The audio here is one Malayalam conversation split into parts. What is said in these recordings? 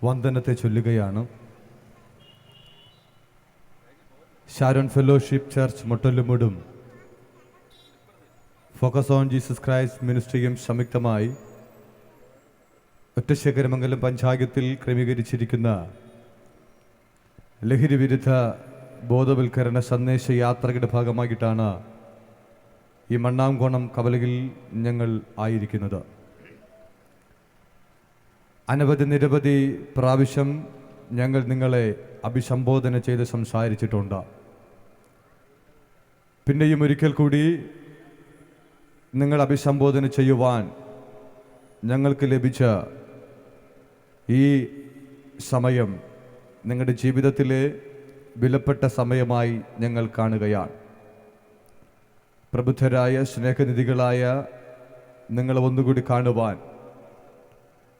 വന്ദനത്തെ ചൊല്ലുകയാണ്. ഷാരോൺ ഫെലോഷിപ്പ് ചർച്ച് മൊട്ടല്ലുമൂടും ഫോക്കസ് ഓൺ ജീസസ് ക്രൈസ്റ്റ് മിനിസ്ട്രിയും സംയുക്തമായി ഒറ്റശേഖരമംഗലം പഞ്ചായത്തിൽ ക്രമീകരിച്ചിരിക്കുന്ന ലഹരി വിരുദ്ധ ബോധവൽക്കരണ സന്ദേശ യാത്രയുടെ ഭാഗമായിട്ടാണ് ഈ മണ്ണാംകോണം കവലയിൽ ഞങ്ങൾ ആയിരിക്കുന്നത്. നിരവധി പ്രാവശ്യം ഞങ്ങൾ നിങ്ങളെ അഭിസംബോധന ചെയ്ത് സംസാരിച്ചിട്ടുണ്ട്. പിന്നെയും ഒരിക്കൽ കൂടി നിങ്ങൾ അഭിസംബോധന ചെയ്യുവാൻ ഞങ്ങൾക്ക് ലഭിച്ച ഈ സമയം നിങ്ങളുടെ ജീവിതത്തിലെ വിലപ്പെട്ട സമയമായി ഞങ്ങൾ കാണുകയാണ്. പ്രബുദ്ധരായ സ്നേഹനിധികളായ നിങ്ങളെ ഒന്നുകൂടി കാണുവാൻ,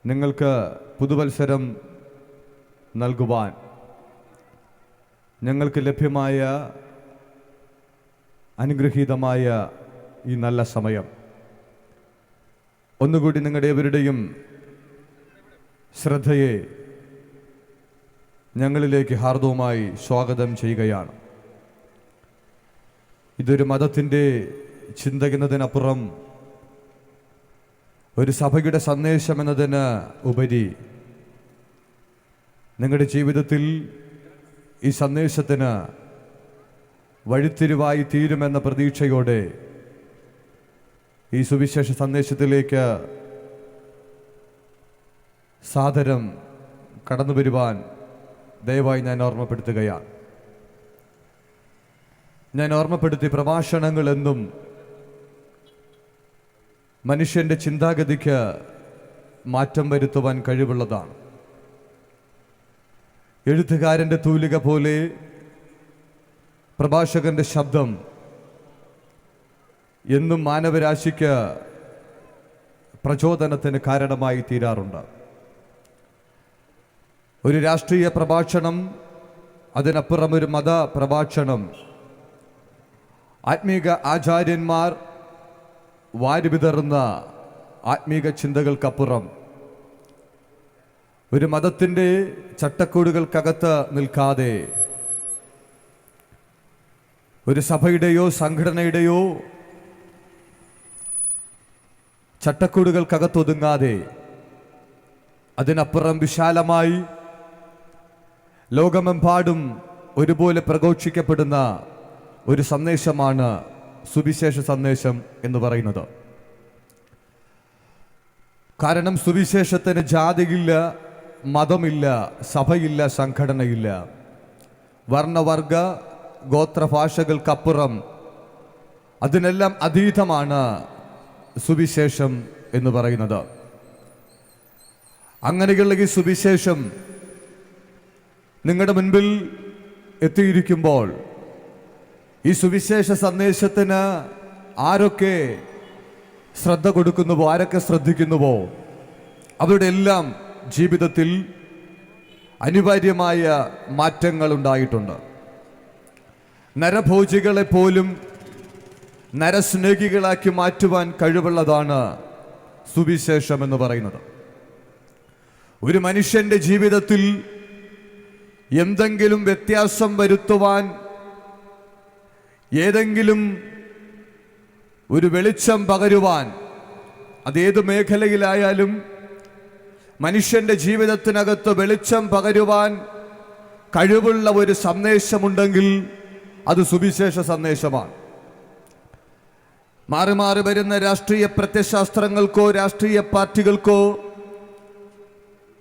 നിങ്ങൾക്ക് പുതുവത്സരം നൽകുവാൻ ഞങ്ങൾക്ക് ലഭ്യമായ അനുഗ്രഹീതമായ ഈ നല്ല സമയം ഒന്നുകൂടി നിങ്ങളുടെ ഏവരുടെയും ശ്രദ്ധയെ ഞങ്ങളിലേക്ക് ഹാർദവുമായി സ്വാഗതം ചെയ്യുകയാണ്. ഇതൊരു മതത്തിൻ്റെ ചിന്ത എന്നതിനപ്പുറം ഒരു സഭയുടെ സന്ദേശം എന്നതിന് ഉപരി നിങ്ങളുടെ ജീവിതത്തിൽ ഈ സന്ദേശത്തിന് വഴിത്തിരിവായി തീരുമെന്ന പ്രതീക്ഷയോടെ ഈ സുവിശേഷ സന്ദേശത്തിലേക്ക് സാദരം കടന്നു വരുവാൻ ദയവായി ഞാൻ ഓർമ്മപ്പെടുത്തുകയാണ്. ഞാൻ ഓർമ്മപ്പെടുത്തി, പ്രഭാഷണങ്ങൾ എന്നും മനുഷ്യൻ്റെ ചിന്താഗതിക്ക് മാറ്റം വരുത്തുവാൻ കഴിവുള്ളതാണ്. എഴുത്തുകാരൻ്റെ തൂലിക പോലെ പ്രഭാഷകന്റെ ശബ്ദം എന്നും മാനവരാശിക്ക് പ്രചോദനത്തിന് കാരണമായി തീരാറുണ്ട്. ഒരു രാഷ്ട്രീയ പ്രഭാഷണം, അതിനപ്പുറം ഒരു മത പ്രഭാഷണം, ആത്മീക ആചാര്യന്മാർ വാരിവിതറുന്ന ആത്മീക ചിന്തകൾക്കപ്പുറം ഒരു മതത്തിൻ്റെ ചട്ടക്കൂടുകൾക്കകത്ത് നിൽക്കാതെ ഒരു സഭയുടെയോ സംഘടനയുടെയോ ചട്ടക്കൂടുകൾക്കകത്തൊതുങ്ങാതെ അതിനപ്പുറം വിശാലമായി ലോകമെമ്പാടും ഒരുപോലെ പ്രഘോഷിക്കപ്പെടുന്ന ഒരു സന്ദേശമാണ് സുവിശേഷ സന്ദേശം എന്ന് പറയുന്നത്. കാരണം സുവിശേഷത്തിന് ജാതിയില്ല, മതമില്ല, സഭയില്ല, സംഘടനയില്ല. വർണ്ണവർഗ ഗോത്രഭാഷകൾക്കപ്പുറം അതിനെല്ലാം അതീതമാണ് സുവിശേഷം എന്ന് പറയുന്നത്. അങ്ങനെയുള്ള ഈ സുവിശേഷം നിങ്ങളുടെ മുൻപിൽ എത്തിയിരിക്കുമ്പോൾ ഈ സുവിശേഷ സന്ദേശത്തിന് ആരൊക്കെ ശ്രദ്ധ കൊടുക്കുന്നുവോ, ആരൊക്കെ ശ്രദ്ധിക്കുന്നുവോ, അവരുടെ എല്ലാം ജീവിതത്തിൽ അനിവാര്യമായ മാറ്റങ്ങൾ ഉണ്ടായിട്ടുണ്ട്. നരഭോജികളെ പോലും നരസ്നേഹികളാക്കി മാറ്റുവാൻ കഴിവുള്ളതാണ് സുവിശേഷം എന്ന് പറയുന്നത്. ഒരു മനുഷ്യന്റെ ജീവിതത്തിൽ എന്തെങ്കിലും വ്യത്യാസം വരുത്തുവാൻ, ഏതെങ്കിലും ഒരു വെളിച്ചം പകരുവാൻ, അതേത് മേഖലയിലായാലും മനുഷ്യന്റെ ജീവിതത്തിനകത്ത് വെളിച്ചം പകരുവാൻ കഴിവുള്ള ഒരു സന്ദേശമുണ്ടെങ്കിൽ അത് സുവിശേഷ സന്ദേശമാണ്. മാറി മാറി വരുന്ന രാഷ്ട്രീയ പ്രത്യയശാസ്ത്രങ്ങൾക്കോ, രാഷ്ട്രീയ പാർട്ടികൾക്കോ,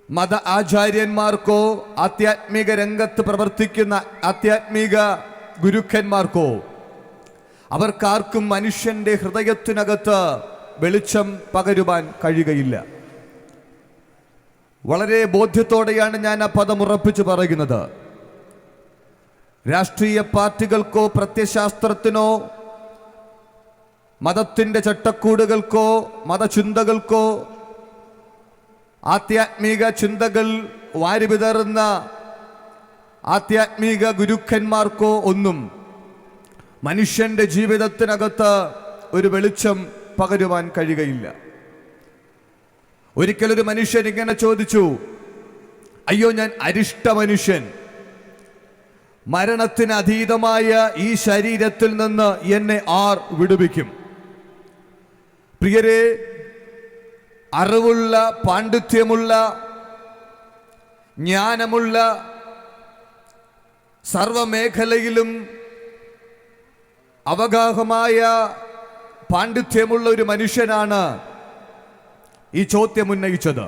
മത ആചാര്യന്മാർക്കോ, ആധ്യാത്മിക രംഗത്ത് പ്രവർത്തിക്കുന്ന ആധ്യാത്മിക ഗുരുക്കന്മാർക്കോ, അവർക്കാർക്കും മനുഷ്യന്റെ ഹൃദയത്തിനകത്ത് വെളിച്ചം പകരുവാൻ കഴിയുകയില്ല. വളരെ ബോധ്യത്തോടെയാണ് ഞാൻ ആ പദം ഉറപ്പിച്ചു പറയുന്നത്. രാഷ്ട്രീയ പാർട്ടികൾക്കോ, പ്രത്യയശാസ്ത്രത്തിനോ, മതത്തിൻ്റെ ചട്ടക്കൂടുകൾക്കോ, മതചിന്തകൾക്കോ, ആധ്യാത്മിക ചിന്തകൾ വാരിവിതറുന്ന ആധ്യാത്മിക ഗുരുക്കന്മാർക്കോ ഒന്നും മനുഷ്യന്റെ ജീവിതത്തിനകത്ത് ഒരു വെളിച്ചം പകരുവാൻ കഴിയുകയില്ല. ഒരിക്കലൊരു മനുഷ്യൻ ഇങ്ങനെ ചോദിച്ചു, അയ്യോ, ഞാൻ അരിഷ്ട മനുഷ്യൻ, മരണത്തിന് അതീതമായ ഈ ശരീരത്തിൽ നിന്ന് എന്നെ ആർ വിടുവിക്കും? പ്രിയരെ, അറിവുള്ള, പാണ്ഡിത്യമുള്ള, ജ്ഞാനമുള്ള, സർവമേഖലയിലും അവഗാഹമായ പാണ്ഡിത്യമുള്ള ഒരു മനുഷ്യനാണ് ഈ ചോദ്യം ഉന്നയിച്ചത്.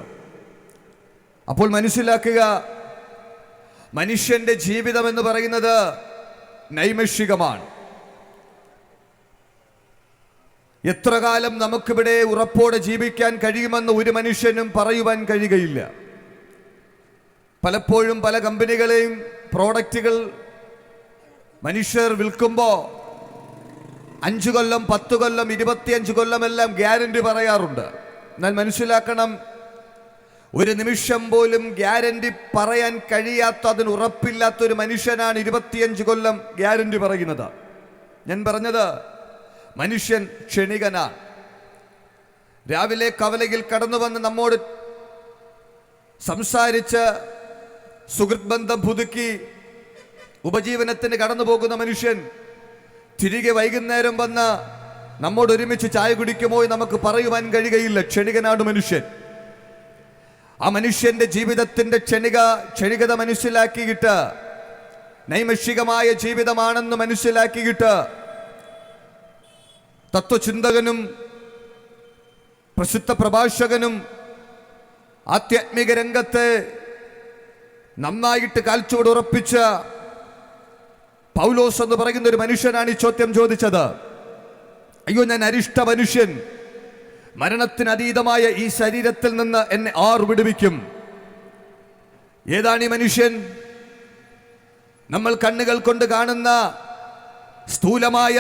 അപ്പോൾ മനസ്സിലാക്കുക, മനുഷ്യന്റെ ജീവിതം എന്ന് പറയുന്നത് നൈമിഷികമാണ്. എത്ര കാലം നമുക്കിവിടെ ഉറപ്പോടെ ജീവിക്കാൻ കഴിയുമെന്ന് ഒരു മനുഷ്യനും പറയുവാൻ കഴിയുകയില്ല. പലപ്പോഴും പല കമ്പനികളെയും പ്രോഡക്റ്റുകൾ മനുഷ്യർ വിൽക്കുമ്പോൾ 5 കൊല്ലം, 10 കൊല്ലം, 25 കൊല്ലമെല്ലാം ഗ്യാരണ്ടി പറയാറുണ്ട്. എന്നാൽ മനസ്സിലാക്കണം, ഒരു നിമിഷം പോലും ഗ്യാരണ്ടി പറയാൻ കഴിയാത്ത, അതിന് ഉറപ്പില്ലാത്തൊരു മനുഷ്യനാണ് 25 കൊല്ലം ഗ്യാരണ്ടി പറയുന്നത്. ഞാൻ പറഞ്ഞത്, മനുഷ്യൻ ക്ഷണികനാണ്. രാവിലെ കവലയിൽ കടന്നു വന്ന് നമ്മോട് സംസാരിച്ച് സുഹൃത്ത് ബന്ധം പുതുക്കി ഉപജീവനത്തിന് കടന്നു പോകുന്ന മനുഷ്യൻ തിരികെ വൈകുന്നേരം വന്ന് നമ്മോട് ഒരുമിച്ച് ചായ കുടിക്കുമോ നമുക്ക് പറയുവാൻ കഴിയുകയില്ല. ക്ഷണികനാണ് മനുഷ്യൻ. ആ മനുഷ്യന്റെ ജീവിതത്തിന്റെ ക്ഷണികത മനസ്സിലാക്കിയിട്ട്, നൈമിഷികമായ ജീവിതമാണെന്ന് മനസ്സിലാക്കിയിട്ട്, തത്വചിന്തകനും പ്രസിദ്ധ പ്രഭാഷകനും ആധ്യാത്മിക രംഗത്തെ നന്നായിട്ട് കാൽച്ചുവട് ഉറപ്പിച്ച പൗലോസ് എന്ന് പറയുന്ന ഒരു മനുഷ്യനാണ് ഈ ചോദ്യം ചോദിച്ചത്. അയ്യോ, ഞാൻ അരിഷ്ട മനുഷ്യൻ, മരണത്തിന് അതീതമായ ഈ ശരീരത്തിൽ നിന്ന് എന്നെ ആർ വിടുവിക്കും? ഏതാണ് ഈ മനുഷ്യൻ? നമ്മൾ കണ്ണുകൾ കൊണ്ട് കാണുന്ന സ്ഥൂലമായ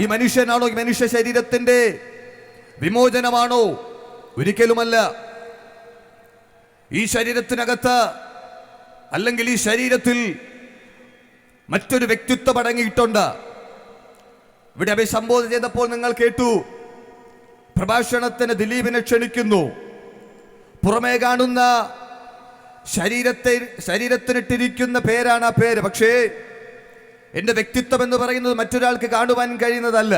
ഈ മനുഷ്യനാണോ? ഈ മനുഷ്യ ശരീരത്തിന്റെ വിമോചനമാണോ? ഒരിക്കലുമല്ല. ഈ ശരീരത്തിനകത്ത്, അല്ലെങ്കിൽ ഈ ശരീരത്തിൽ മറ്റൊരു വ്യക്തിത്വം അടങ്ങിയിട്ടുണ്ട്. ഇവിടെ അഭിസംബോധന ചെയ്തപ്പോൾ നിങ്ങൾ കേട്ടു, പ്രഭാഷണത്തിന് ദിലീപിനെ ക്ഷണിക്കുന്നു. പുറമേ കാണുന്ന ശരീരത്തിനിട്ടിരിക്കുന്ന പേരാണ് ആ പേര്. പക്ഷേ എൻ്റെ വ്യക്തിത്വം എന്ന് പറയുന്നത് മറ്റൊരാൾക്ക് കാണുവാൻ കഴിയുന്നതല്ല.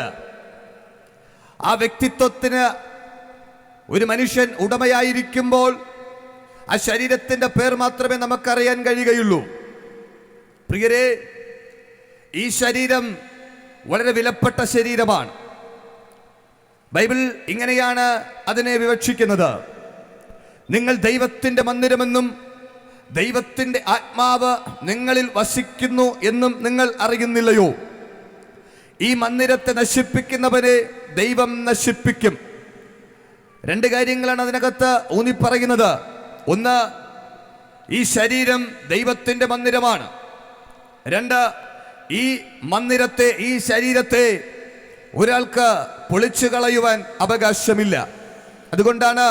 ആ വ്യക്തിത്വത്തിന് ഒരു മനുഷ്യൻ ഉടമയായിരിക്കുമ്പോൾ ആ ശരീരത്തിൻ്റെ പേർ മാത്രമേ നമുക്കറിയാൻ കഴിയുകയുള്ളൂ. പ്രിയരെ, ഈ ശരീരം വളരെ വിലപ്പെട്ട ശരീരമാണ്. ബൈബിൾ ഇങ്ങനെയാണ് അതിനെ വിവക്ഷിക്കുന്നത്: നിങ്ങൾ ദൈവത്തിൻ്റെ മന്ദിരമെന്നും ദൈവത്തിൻ്റെ ആത്മാവ് നിങ്ങളിൽ വസിക്കുന്നു എന്നും നിങ്ങൾ അറിയുന്നില്ലയോ? ഈ മന്ദിരത്തെ നശിപ്പിക്കുന്നവരെ ദൈവം നശിപ്പിക്കും. 2 കാര്യങ്ങളാണ് അതിനകത്ത് ഊന്നിപ്പറയുന്നത്. ഒന്ന്, ഈ ശരീരം ദൈവത്തിൻ്റെ മന്ദിരമാണ്. 2, ഈ മന്ദിരത്തെ, ഈ ശരീരത്തെ ഒരാൾക്ക് പൊളിച്ചു കളയുവാൻ അവകാശമില്ല. അതുകൊണ്ടാണ്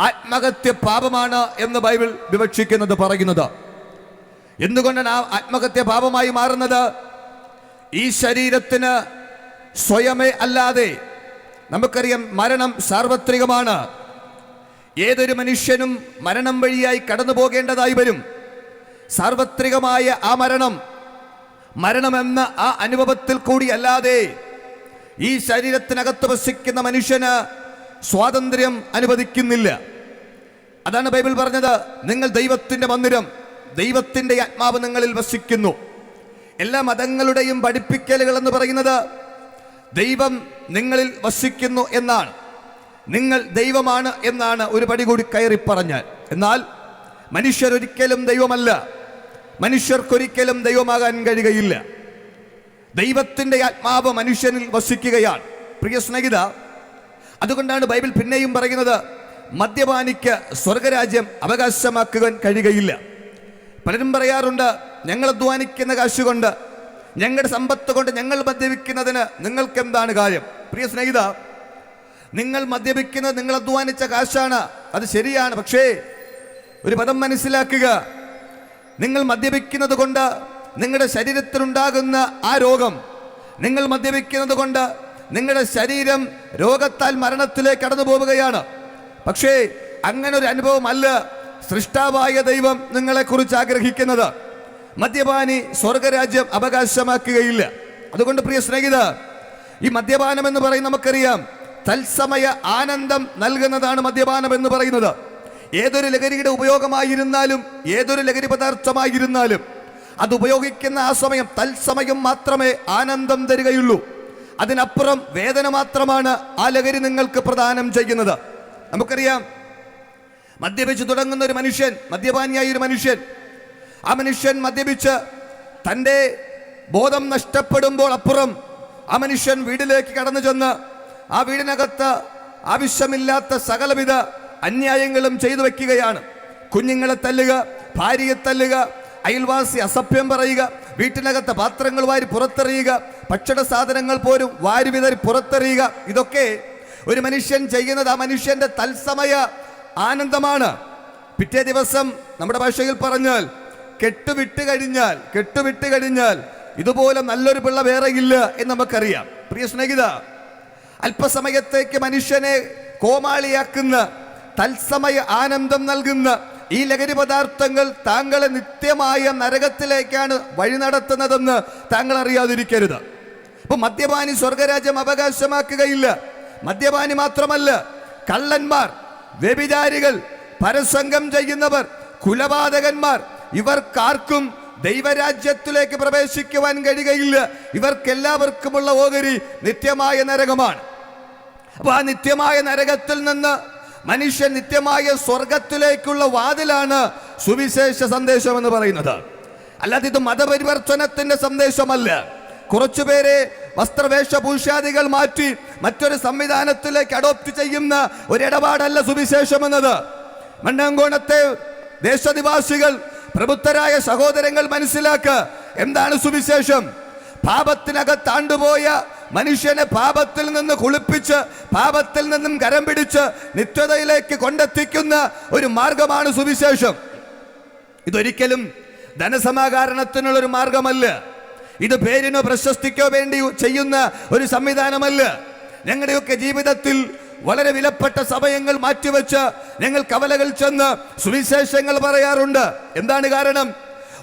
ആത്മഹത്യ പാപമാണ് എന്ന് ബൈബിൾ വിവക്ഷിക്കുന്നത്, പറയുന്നത്. എന്തുകൊണ്ടാണ് ആ ആത്മഹത്യ പാപമായി മാറുന്നത്? ഈ ശരീരത്തിന് സ്വയമേ അല്ലാതെ, നമുക്കറിയാം മരണം സാർവത്രികമാണ്. ഏതൊരു മനുഷ്യനും മരണം വഴിയായി കടന്നു പോകേണ്ടതായി വരും. സാർവത്രികമായ ആ മരണമെന്ന ആ അനുഭവത്തിൽ കൂടി അല്ലാതെ ഈ ശരീരത്തിനകത്ത് വസിക്കുന്ന മനുഷ്യന് സ്വാതന്ത്ര്യം അനുവദിക്കുന്നില്ല. അതാണ് ബൈബിൾ പറഞ്ഞത്, നിങ്ങൾ ദൈവത്തിൻ്റെ മന്ദിരം, ദൈവത്തിൻ്റെ ആത്മാവ് നിങ്ങളിൽ വസിക്കുന്നു. എല്ലാ മതങ്ങളുടെയും പഠിപ്പിക്കലുകൾ എന്ന് പറയുന്നത് ദൈവം നിങ്ങളിൽ വസിക്കുന്നു എന്നാണ്. നിങ്ങൾ ദൈവമാണ് എന്നാണ് ഒരു പടി കൂടി കയറി പറഞ്ഞാൽ. എന്നാൽ മനുഷ്യരൊരിക്കലും ദൈവമല്ല. മനുഷ്യർക്കൊരിക്കലും ദൈവമാകാൻ കഴിയുകയില്ല. ദൈവത്തിൻ്റെ ആത്മാവ് മനുഷ്യനിൽ വസിക്കുകയാണ്. പ്രിയ സ്നേഹിത, അതുകൊണ്ടാണ് ബൈബിൾ പിന്നെയും പറയുന്നത്, മദ്യപാനിക്ക് സ്വർഗരാജ്യം അവകാശമാക്കുവാൻ കഴിയുകയില്ല. പലരും പറയാറുണ്ട്, ഞങ്ങൾ അധ്വാനിക്കുന്ന കാശുകൊണ്ട്, ഞങ്ങളുടെ സമ്പത്ത് കൊണ്ട് ഞങ്ങൾ മദ്യപിക്കുന്നതിന് നിങ്ങൾക്ക് എന്താണ് കാര്യം? പ്രിയ സ്നേഹിത, നിങ്ങൾ മദ്യപിക്കുന്നത് നിങ്ങൾ അധ്വാനിച്ച കാശാണ്, അത് ശരിയാണ്. പക്ഷേ ഒരു പദം മനസ്സിലാക്കുക, നിങ്ങൾ മദ്യപിക്കുന്നത് കൊണ്ട് നിങ്ങളുടെ ശരീരത്തിലുണ്ടാകുന്ന ആ രോഗം, നിങ്ങൾ മദ്യപിക്കുന്നത് കൊണ്ട് നിങ്ങളുടെ ശരീരം രോഗത്താൽ മരണത്തിലേക്ക് കടന്നു പോവുകയാണ്. പക്ഷേ അങ്ങനെ ഒരു അനുഭവമല്ല സൃഷ്ടാവായ ദൈവം നിങ്ങളെക്കുറിച്ച് ആഗ്രഹിക്കുന്നത്. മദ്യപാനി സ്വർഗരാജ്യം അവകാശമാക്കുകയില്ല. അതുകൊണ്ട് പ്രിയ സ്നേഹിത, ഈ മദ്യപാനം എന്ന് പറയുന്നത് നമുക്കറിയാം, തത്സമയ ആനന്ദം നൽകുന്നതാണ് മദ്യപാനം എന്ന് പറയുന്നത്. ഏതൊരു ലഹരിയുടെ ഉപയോഗമായിരുന്നാലും ഏതൊരു ലഹരി പദാർത്ഥമായിരുന്നാലും അത് ഉപയോഗിക്കുന്ന ആ സമയം തത്സമയം മാത്രമേ ആനന്ദം തരികയുള്ളൂ. അതിനപ്പുറം വേദന മാത്രമാണ് ആ ലഹരി നിങ്ങൾക്ക് പ്രദാനം ചെയ്യുന്നത്. നമുക്കറിയാം, മദ്യപിച്ച് തുടങ്ങുന്ന ഒരു മനുഷ്യൻ, മദ്യപാനിയായ ഒരു മനുഷ്യൻ, ആ മനുഷ്യൻ മദ്യപിച്ച് തൻ്റെ ബോധം നഷ്ടപ്പെടുമ്പോൾ അപ്പുറം ആ മനുഷ്യൻ വീട്ടിലേക്ക് കടന്നു ചെന്ന് ആ വീടിനകത്ത് ആവശ്യമില്ലാത്ത സകലവിധ അന്യായങ്ങളും ചെയ്തു വെക്കുകയാണ്. കുഞ്ഞുങ്ങളെ തല്ലുക, ഭാര്യയെ തല്ലുക, അയൽവാസി അസഭ്യം പറയുക, വീട്ടിനകത്ത് പാത്രങ്ങൾ വാരി പുറത്തെറിയുക, ഭക്ഷണ സാധനങ്ങൾ പോലും വാരി വിതറി പുറത്തെറിയുക. ഇതൊക്കെ ഒരു മനുഷ്യൻ ചെയ്യുന്നത് ആ മനുഷ്യന്റെ തത്സമയ ആനന്ദമാണ്. പിറ്റേ ദിവസം നമ്മുടെ ഭാഷയിൽ പറഞ്ഞാൽ കെട്ടുവിട്ട് കഴിഞ്ഞാൽ ഇതുപോലെ നല്ലൊരു പിള്ള വേറെ ഇല്ല എന്ന് നമുക്കറിയാം. പ്രിയ സ്നേഹിത, അല്പസമയത്തേക്ക് മനുഷ്യനെ കോമാളിയാക്കുന്ന, തത്സമയ ആനന്ദം നൽകുന്ന ഈ ലഹരി പദാർത്ഥങ്ങൾ താങ്കളെ നിത്യമായ നരകത്തിലേക്കാണ് വഴി നടത്തുന്നതെന്ന് താങ്കൾ അറിയാതിരിക്കരുത്. അപ്പൊ മദ്യപാനി സ്വർഗരാജ്യം അവകാശമാക്കുകയില്ല. മദ്യപാനി മാത്രമല്ല, കള്ളന്മാർ, വ്യഭിചാരികൾ, പരസംഗം ചെയ്യുന്നവർ, കുലപാതകന്മാർ, ഇവർക്കാർക്കും ദൈവരാജ്യത്തിലേക്ക് പ്രവേശിക്കുവാൻ കഴിയുകയില്ല. ഇവർക്കെല്ലാവർക്കുമുള്ള ഓഹരി നിത്യമായ നരകമാണ്. അപ്പൊ ആ നിത്യമായ നരകത്തിൽ നിന്ന് മനുഷ്യൻ നിത്യമായ സ്വർഗത്തിലേക്കുള്ള വാതിലാണ് സുവിശേഷ സന്ദേശം എന്ന് പറയുന്നത്. അല്ലാതെ ഇത് മതപരിവർത്തനത്തിന്റെ സന്ദേശമല്ല. കുറച്ചുപേരെ വസ്ത്രവേഷഭൂഷാദികൾ മാറ്റി മറ്റൊരു സംവിധാനത്തിലേക്ക് അഡോപ്റ്റ് ചെയ്യുന്ന ഒരിടപാടല്ല സുവിശേഷം എന്നത്. മണ്ണാങ്കോണത്തെ ദേശനിവാസികൾ, പ്രബുദ്ധരായ സഹോദരങ്ങൾ മനസ്സിലാക്കുക, എന്താണ് സുവിശേഷം? പാപത്തിനകത്താണ്ടുപോയ മനുഷ്യനെ പാപത്തിൽ നിന്ന് കുളിപ്പിച്ച് പാപത്തിൽ നിന്നും കരം പിടിച്ച് നിത്യതയിലേക്ക് കൊണ്ടെത്തിക്കുന്ന ഒരു മാർഗമാണ് സുവിശേഷം. ഇതൊരിക്കലും ധനസമാഹരണത്തിനുള്ളൊരു മാർഗമല്ല. ഇത് പേരിനോ പ്രശസ്തിക്കോ വേണ്ടി ചെയ്യുന്ന ഒരു സംവിധാനമല്ല. ഞങ്ങളുടെയൊക്കെ ജീവിതത്തിൽ വളരെ വിലപ്പെട്ട സമയങ്ങൾ മാറ്റിവെച്ച് ഞങ്ങൾ കവലകൾ ചെന്ന് സുവിശേഷങ്ങൾ പറയാറുണ്ട്. എന്താണ് കാരണം?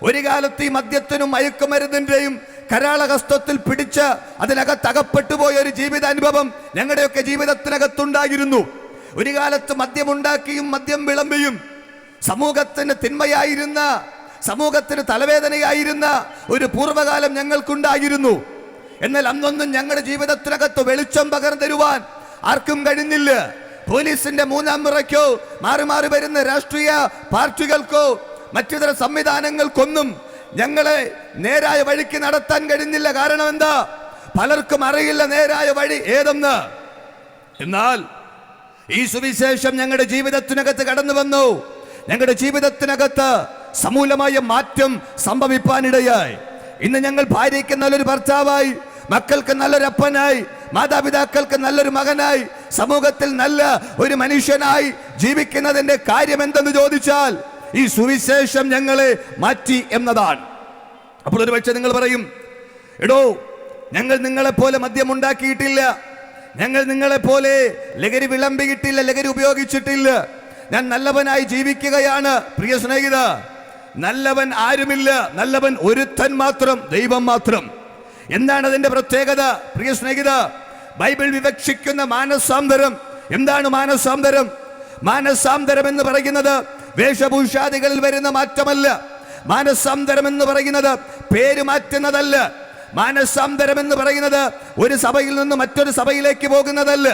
ഒരു കാലത്ത് ഈ മദ്യത്തിനും മയക്കുമരുന്നിന്റെയും കരാളഹസ്തത്തിൽ പിടിച്ച് അതിനകത്തകപ്പെട്ടു പോയ ഒരു ജീവിതാനുഭവം ഞങ്ങളുടെയൊക്കെ ജീവിതത്തിനകത്തുണ്ടായിരുന്നു. ഒരു കാലത്ത് മദ്യമുണ്ടാക്കിയും മദ്യം വിളമ്പിയും സമൂഹത്തിന് തിന്മയായിരുന്ന, സമൂഹത്തിന് തലവേദനയായിരുന്ന ഒരു പൂർവ്വകാലം ഞങ്ങൾക്കുണ്ടായിരുന്നു. എന്നാൽ അന്നൊന്നും ഞങ്ങളുടെ ജീവിതത്തിനകത്ത് വെളിച്ചം പകർന്നു തരുവാൻ ആർക്കും കഴിഞ്ഞില്ല. പോലീസിന്റെ മൂന്നാം മുറയ്ക്കോ മാറി മാറി വരുന്ന രാഷ്ട്രീയ പാർട്ടികൾക്കോ മറ്റിതര സംവിധാനങ്ങൾക്കൊന്നും ഞങ്ങളെ നേരായ വഴിക്ക് നടത്താൻ കഴിഞ്ഞില്ല. കാരണം എന്താ? പലർക്കും അറിയില്ല നേരായ വഴി ഏതെന്ന്. എന്നാൽ ഈ സുവിശേഷം ഞങ്ങളുടെ ജീവിതത്തിനകത്ത് കടന്നു വന്നു. ഞങ്ങളുടെ ജീവിതത്തിനകത്ത് സമൂലമായ മാറ്റം സംഭവിപ്പാനിടയായി. ഇന്ന് ഞങ്ങൾ ഭാര്യയ്ക്ക് നല്ലൊരു ഭർത്താവായി, മക്കൾക്ക് നല്ലൊരു അപ്പനായി, മാതാപിതാക്കൾക്ക് നല്ലൊരു മകനായി, സമൂഹത്തിൽ നല്ല ഒരു മനുഷ്യനായി ജീവിക്കുന്നതിന്റെ കാര്യം എന്തെന്ന് ചോദിച്ചാൽ ഈ സുവിശേഷം ഞങ്ങളെ മാറ്റി എന്നതാണ്. അപ്പോൾ ഒരു പക്ഷേ നിങ്ങൾ പറയും, എടോ, ഞങ്ങൾ നിങ്ങളെപ്പോലെ മദ്യമുണ്ടാക്കിയിട്ടില്ല, ഞങ്ങൾ നിങ്ങളെപ്പോലെ ലഹരി വിളമ്പിയിട്ടില്ല, ലഹരി ഉപയോഗിച്ചിട്ടില്ല, ഞാൻ നല്ലവനായി ജീവിക്കുകയാണ്. പ്രിയ സ്നേഹിത, നല്ലവൻ ആരുമില്ല, നല്ലവൻ ഒരുത്തൻ മാത്രം, ദൈവം മാത്രം. എന്താണ് അതിന്റെ പ്രത്യേകത? പ്രിയ സ്നേഹിത, ബൈബിൾ വിവക്ഷിക്കുന്ന മാനസാന്തരം എന്താണ്? മാനസാന്തരം എന്ന് പറയുന്നത് വേഷഭൂഷാദികളിൽ വരുന്ന മാറ്റമല്ല. മാനസാന്തരം എന്ന് പറയുന്നത് പേര് മാറ്റുന്നതല്ല. മാനസാന്തരം എന്ന് പറയുന്നത് ഒരു സഭയിൽ നിന്ന് മറ്റൊരു സഭയിലേക്ക് പോകുന്നതല്ല.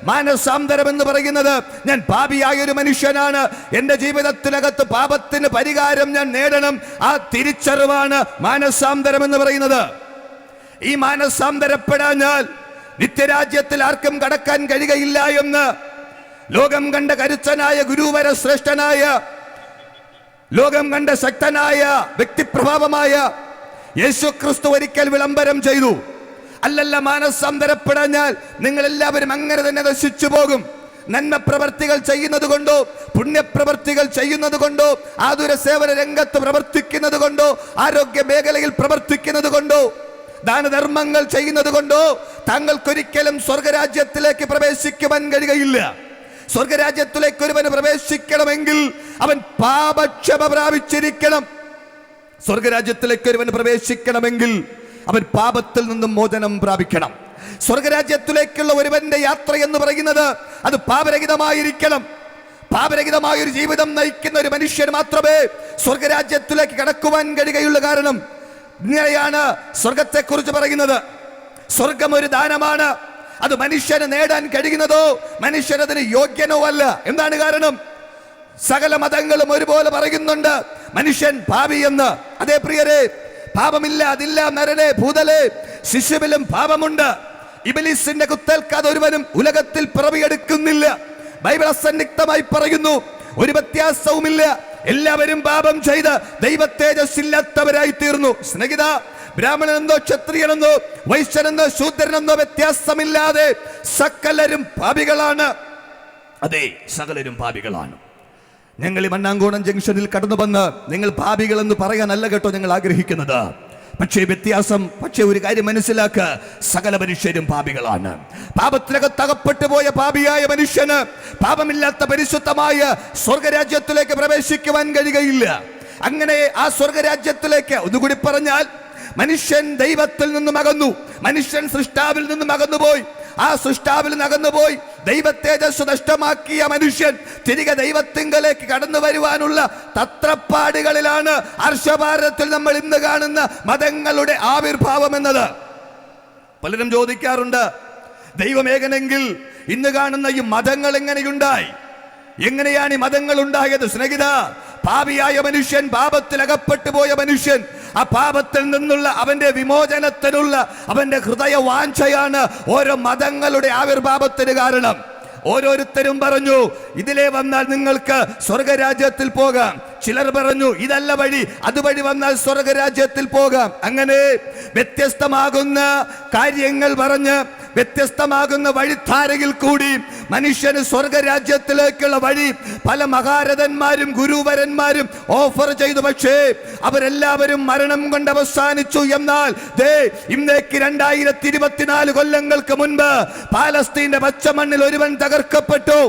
മാനസാന്തരം എന്ന് പറയുന്നത് ഞാൻ പാപിയായ ഒരു മനുഷ്യനാണ്, എൻ്റെ ജീവിതത്തിനകത്ത് പാപത്തിന് പരിഹാരം ഞാൻ നേടണം, ആ തിരിച്ചറിവാണ് മാനസാന്തരം എന്ന് പറയുന്നത്. ഈ മാനസാന്തരപ്പെടാഞ്ഞാൽ നിത്യരാജ്യത്തിൽ ആർക്കും കടക്കാൻ കഴിയുകയില്ല എന്ന് ലോകം കണ്ട കരുത്തനായ, ഗുരുവര ശ്രേഷ്ഠനായ, ലോകം കണ്ട ശക്തനായ, വ്യക്തിപ്രഭാവമായ യേശു ക്രിസ്തു ഒരിക്കൽ വിളംബരം ചെയ്തു. അല്ലല്ല, മാനസാന്തരപ്പെടാഞ്ഞാൽ നിങ്ങൾ എല്ലാവരും അങ്ങനെ തന്നെ നശിച്ചു പോകും. നന്മ പ്രവർത്തികൾ ചെയ്യുന്നത് കൊണ്ടോ, പുണ്യപ്രവർത്തികൾ ചെയ്യുന്നത് കൊണ്ടോ, ആതുര സേവന രംഗത്ത് പ്രവർത്തിക്കുന്നത് കൊണ്ടോ, ആരോഗ്യ മേഖലയിൽ പ്രവർത്തിക്കുന്നത് കൊണ്ടോ, ദാനധർമ്മങ്ങൾ ചെയ്യുന്നത് കൊണ്ടോ താങ്കൾക്കൊരിക്കലും സ്വർഗരാജ്യത്തിലേക്ക് പ്രവേശിക്കുവാൻ കഴിയുകയില്ല. സ്വർഗരാജ്യത്തിലേക്ക് ഒരുവന് പ്രവേശിക്കണമെങ്കിൽ അവൻ പാപക്ഷമ പ്രാപിച്ചിരിക്കണം. സ്വർഗരാജ്യത്തിലേക്ക് ഒരുവൻ പ്രവേശിക്കണമെങ്കിൽ അവൻ പാപത്തിൽ നിന്നും മോചനം പ്രാപിക്കണം. സ്വർഗരാജ്യത്തിലേക്കുള്ള ഒരുവന്റെ യാത്ര എന്ന് പറയുന്നത് അത് പാപരഹിതമായിരിക്കണം. പാപരഹിതമായ ഒരു ജീവിതം നയിക്കുന്ന ഒരു മനുഷ്യൻ മാത്രമേ സ്വർഗരാജ്യത്തിലേക്ക് കടക്കുവാൻ കഴിയുകയുള്ളൂ. കാരണം ഇങ്ങനെയാണ് സ്വർഗത്തെ കുറിച്ച് പറയുന്നത്. സ്വർഗം ഒരു ദാനമാണ്. അത് മനുഷ്യന് നേടാൻ കഴിയുന്നതോ മനുഷ്യനതിന് യോഗ്യനോ അല്ല. എന്താണ് കാരണം? സകല മതങ്ങളും ഒരുപോലെ പറയുന്നുണ്ട് മനുഷ്യൻ പാപി എന്ന്. അതേ പ്രിയരെ, പാപമില്ല അതില്ല നരനെ ഭൂതലെ ശിശുവിലും പാപമുണ്ട്. ഇബ്ലീസിന്റെ കുത്തേൽക്കാതെ ഒരുവനും ഉലകത്തിൽ പിറവിയെടുക്കുന്നില്ല. ബൈബിൾ അസന്നിഗ്ധമായി പറയുന്നു, ഒരു വ്യത്യാസവുമില്ല. എല്ലാവരും പാപം ചെയ്ത് ദൈവത്തേജസ്സില്ലാത്തവരായി തീർന്നു. സ്നേഹിത, ബ്രാഹ്മണനെന്നോ ക്ഷത്രിയനെന്നോ വൈശ്യനെന്നോ ശൂദ്രനെന്നോ വ്യത്യാസമില്ലാതെ സകലരും പാപികളാണ്. അതെ, സകലരും പാപികളാണ്. ഞങ്ങൾ ഈ മണ്ണാങ്കോണം ജംഗ്ഷനിൽ കടന്നു വന്ന് നിങ്ങൾ പാപികൾ എന്ന് പറയാനല്ല കേട്ടോ ഞങ്ങൾ ആഗ്രഹിക്കുന്നത്. പക്ഷേ വ്യത്യാസം, ഒരു കാര്യം മനസ്സിലാക്കുക, സകല മനുഷ്യരും പാപികളാണ്. പാപത്തിനകത്ത് അകപ്പെട്ടു പോയ പാപിയായ മനുഷ്യന് പാപമില്ലാത്ത പരിശുദ്ധമായ സ്വർഗരാജ്യത്തിലേക്ക് പ്രവേശിക്കുവാൻ കഴിയുകയില്ല. അങ്ങനെ ആ സ്വർഗരാജ്യത്തിലേക്ക് ഒന്നുകൂടി പറഞ്ഞാൽ, മനുഷ്യൻ ദൈവത്തിൽ നിന്നും അകന്നു, മനുഷ്യൻ സൃഷ്ടാവിൽ നിന്നും അകന്നുപോയി. ആ സൃഷ്ടാവിൽ നിന്ന് അകന്നുപോയി ദൈവത്തേജസ് നഷ്ടമാക്കിയ മനുഷ്യൻ തിരികെ ദൈവത്തിങ്കലേക്ക് കടന്നു വരുവാനുള്ള തത്രപ്പാടുകളിലാണ് ഹർഷഭാരതത്തിൽ നമ്മൾ ഇന്ന് കാണുന്ന മതങ്ങളുടെ ആവിർഭാവം എന്നത്. പലരും ചോദിക്കാറുണ്ട്, ദൈവമേകനെങ്കിൽ ഇന്ന് കാണുന്ന ഈ മതങ്ങൾ എങ്ങനെയുണ്ടായി? എങ്ങനെയാണ് ഈ മതങ്ങൾ ഉണ്ടായത്? സ്നേഹിത, പാപിയായ മനുഷ്യൻ, പാപത്തിൽ അകപ്പെട്ടു പോയ മനുഷ്യൻ, ആ പാപത്തിൽ നിന്നുള്ള അവന്റെ വിമോചനത്തിനുള്ള അവന്റെ ഹൃദയ വാഞ്ചയാണ് ഓരോ മതങ്ങളുടെ ആവിർഭാവത്തിന് കാരണം. ഓരോരുത്തരും പറഞ്ഞു, ഇതിലേ വന്നാൽ നിങ്ങൾക്ക് സ്വർഗരാജ്യത്തിൽ പോകാം. ചിലർ പറഞ്ഞു, ഇതല്ല വഴി, അതുവഴി വന്നാൽ സ്വർഗരാജ്യത്തിൽ പോകാം. അങ്ങനെ വ്യത്യസ്തമാകുന്ന കാര്യങ്ങൾ പറഞ്ഞ് വ്യത്യസ്തമാകുന്ന വഴിധാരയിൽ കൂടി മനുഷ്യന് സ്വർഗരാജ്യത്തിലേക്കുള്ള വഴി പല മഹാരഥന്മാരും ഗുരുവരന്മാരും ഓഫർ ചെയ്തു. പക്ഷേ അവരെല്ലാവരും മരണം കൊണ്ട് അവസാനിച്ചു. എന്നാൽ ഇന്നേക്ക് 2024 കൊല്ലങ്ങൾക്ക് മുൻപ് പാലസ്തീന്റെ പച്ചമണ്ണിൽ ഒരുവൻ തകർക്കപ്പെട്ടു.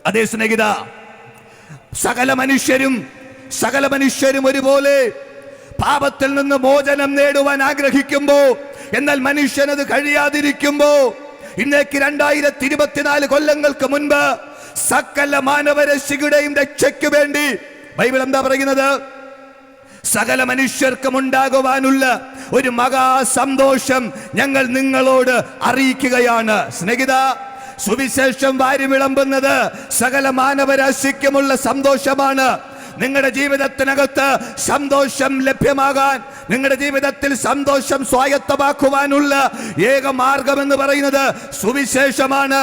അതേ സ്നേഹിത, സകല മനുഷ്യരും ഒരുപോലെ പാപത്തിൽ നിന്ന് മോചനം നേടുവാൻ ആഗ്രഹിക്കുമ്പോ, എന്നാൽ മനുഷ്യനത് കഴിയാതിരിക്കുമ്പോ, ഇന്നേക്ക് 2024 കൊല്ലങ്ങൾക്ക് മുൻപ് സകല മാനവരശിയുടെയും രക്ഷയ്ക്ക് വേണ്ടി ബൈബിൾ എന്താ പറയുന്നത്? സകല മനുഷ്യർക്കും ഉണ്ടാകുവാനുള്ള ഒരു മഹാ സന്തോഷം ഞങ്ങൾ നിങ്ങളോട് അറിയിക്കുകയാണ്. സ്നേഹിത, സുവിശേഷം വാരി വിളമ്പുന്നത് സകല മാനവരാശിക്കുമുള്ള സന്തോഷമാണ്. നിങ്ങളുടെ ജീവിതത്തിനകത്ത് സന്തോഷം ലഭ്യമാകാൻ, നിങ്ങളുടെ ജീവിതത്തിൽ സന്തോഷം സ്വായത്തമാക്കുവാനുള്ള ഏക മാർഗം എന്ന് പറയുന്നത് സുവിശേഷമാണ്.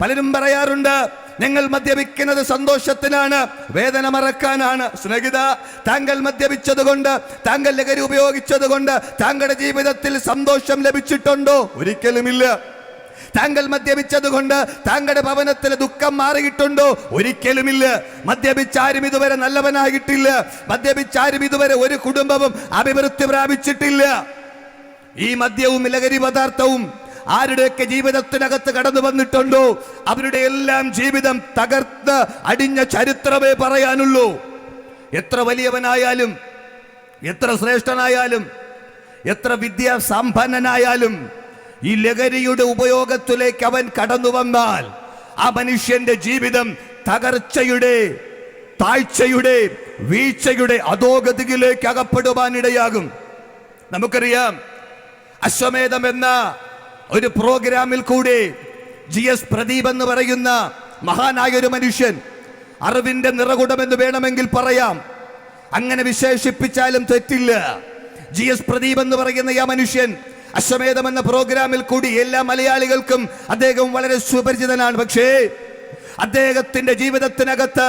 പലരും പറയാറുണ്ട്, ഞങ്ങൾ മദ്യപിക്കുന്നത് സന്തോഷത്തിനാണ്, വേദന മറക്കാനാണ്. സ്നേഹിത, താങ്കൾ മദ്യപിച്ചത് കൊണ്ട്, താങ്കൾ ലഹരി ഉപയോഗിച്ചത് കൊണ്ട് താങ്കളുടെ ജീവിതത്തിൽ സന്തോഷം ലഭിച്ചിട്ടുണ്ടോ? ഒരിക്കലുമില്ല. താങ്കൾ മദ്യപിച്ചത് കൊണ്ട് താങ്കളുടെ ഭവനത്തിലെ ദുഃഖം മാറിയിട്ടുണ്ടോ? ഒരിക്കലുമില്ല. മദ്യപിച്ചാരും ഇതുവരെ നല്ലവനായിട്ടില്ല. മദ്യപിച്ചാരും ഇതുവരെ ഒരു കുടുംബവും അഭിവൃദ്ധി പ്രാപിച്ചിട്ടില്ല. ഈ മദ്യവും ലഹരി പദാർത്ഥവും ആരുടെയൊക്കെ ജീവിതത്തിനകത്ത് കടന്നു വന്നിട്ടുണ്ടോ അവരുടെ എല്ലാം ജീവിതം തകർത്ത് അടിഞ്ഞ ചരിത്രമേ പറയാനുള്ളൂ. എത്ര വലിയവനായാലും, എത്ര ശ്രേഷ്ഠനായാലും, എത്ര വിദ്യാസമ്പന്നനായാലും ഈ ലഹരിയുടെ ഉപയോഗത്തിലേക്ക് അവൻ കടന്നു വന്നാൽ ആ മനുഷ്യന്റെ ജീവിതം തകർച്ചയുടെ, താഴ്ചയുടെ, വീഴ്ചയുടെ അധോഗതിയിലേക്ക് അകപ്പെടുവാനിടയാകും. നമുക്കറിയാം, അശ്വമേധം എന്ന ഒരു പ്രോഗ്രാമിൽ കൂടി GS പ്രദീപ് എന്ന് പറയുന്ന മഹാനായ ഒരു മനുഷ്യൻ, അറിവിന്റെ നിറകുടമെന്ന് വേണമെങ്കിൽ പറയാം, അങ്ങനെ വിശേഷിപ്പിച്ചാലും തെറ്റില്ല. GS പ്രദീപ് എന്ന് പറയുന്ന ആ മനുഷ്യൻ അശ്വമേധം എന്ന പ്രോഗ്രാമിൽ കൂടി എല്ലാ മലയാളികൾക്കും അദ്ദേഹം വളരെ സുപരിചിതനാണ്. പക്ഷേ അദ്ദേഹത്തിന്റെ ജീവിതത്തിനകത്ത്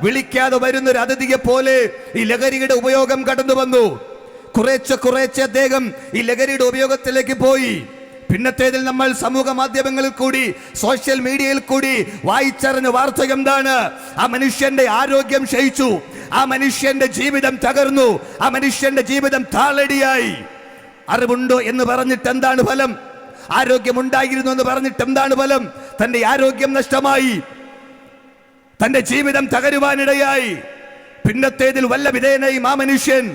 വിളിക്കാതെ വരുന്നൊരു അതിഥിയെ പോലെ ഈ ലഹരിയുടെ ഉപയോഗം കടന്നു വന്നു. കുറേശ്ശെ അദ്ദേഹം ഈ ലഹരിയുടെ ഉപയോഗത്തിലേക്ക് പോയി. പിന്നത്തേതിൽ നമ്മൾ സമൂഹ മാധ്യമങ്ങളിൽ കൂടി, സോഷ്യൽ മീഡിയയിൽ കൂടി വായിച്ചറിഞ്ഞ വാർത്ത എന്താണ്? ആ മനുഷ്യന്റെ ആരോഗ്യം ക്ഷയിച്ചു, ആ മനുഷ്യന്റെ ജീവിതം തകർന്നു, ആ മനുഷ്യന്റെ ജീവിതം താളടിയായി. അറിവുണ്ടോ എന്ന് പറഞ്ഞിട്ട് എന്താണ് ഫലം? ആരോഗ്യമുണ്ടായിരുന്നു എന്ന് പറഞ്ഞിട്ട് എന്താണ് ഫലം? തന്റെ ആരോഗ്യം നഷ്ടമായി. തന്റെ ജീവിതം തകരുവാനിടയായി. പിന്നത്തേതിൽ വല്ല വിധേനയും ആ മനുഷ്യൻ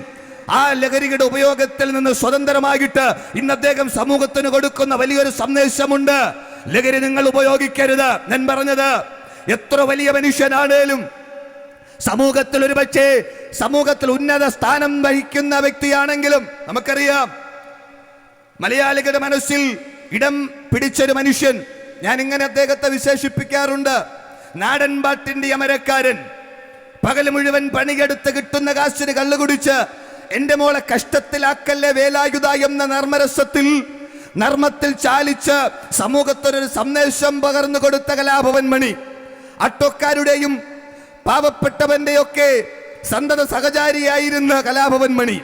ആ ലഹരിയുടെ ഉപയോഗത്തിൽ നിന്ന് സ്വതന്ത്രമായിട്ട് ഇന്ന് അദ്ദേഹം സമൂഹത്തിന് കൊടുക്കുന്ന വലിയൊരു സന്ദേശമുണ്ട്. ലഹരി നിങ്ങൾ ഉപയോഗിക്കരുത്. ഞാൻ പറഞ്ഞത്, എത്ര വലിയ മനുഷ്യനാണേലും സമൂഹത്തിൽ ഒരു പക്ഷേ സമൂഹത്തിൽ ഉന്നത സ്ഥാനം വഹിക്കുന്ന വ്യക്തിയാണെങ്കിലും നമുക്കറിയാം, മലയാളികളുടെ മനസ്സിൽ ഇടം പിടിച്ചൊരു മനുഷ്യൻ, ഞാൻ ഇങ്ങനെ അദ്ദേഹത്തെ വിശേഷിപ്പിക്കാറുണ്ട്, നാടൻ പാട്ടിന്റെ അമരക്കാരൻ. പകൽ മുഴുവൻ പണിയെടുത്ത് കിട്ടുന്ന കാശിന് കള്ളുകുടിച്ച് എന്റെ മോളെ കഷ്ടത്തിലാക്കല്ലേ വേലായുധ എന്ന നർമ്മത്തിൽ ചാലിച്ച് സമൂഹത്തിനൊരു സന്ദേശം പകർന്നു കൊടുത്ത കലാഭവൻ മണി. ആട്ടോക്കാരുടെയും പാവപ്പെട്ടവന്റെയൊക്കെ സന്തത സഹചാരിയായിരുന്ന കലാഭവൻ മണി.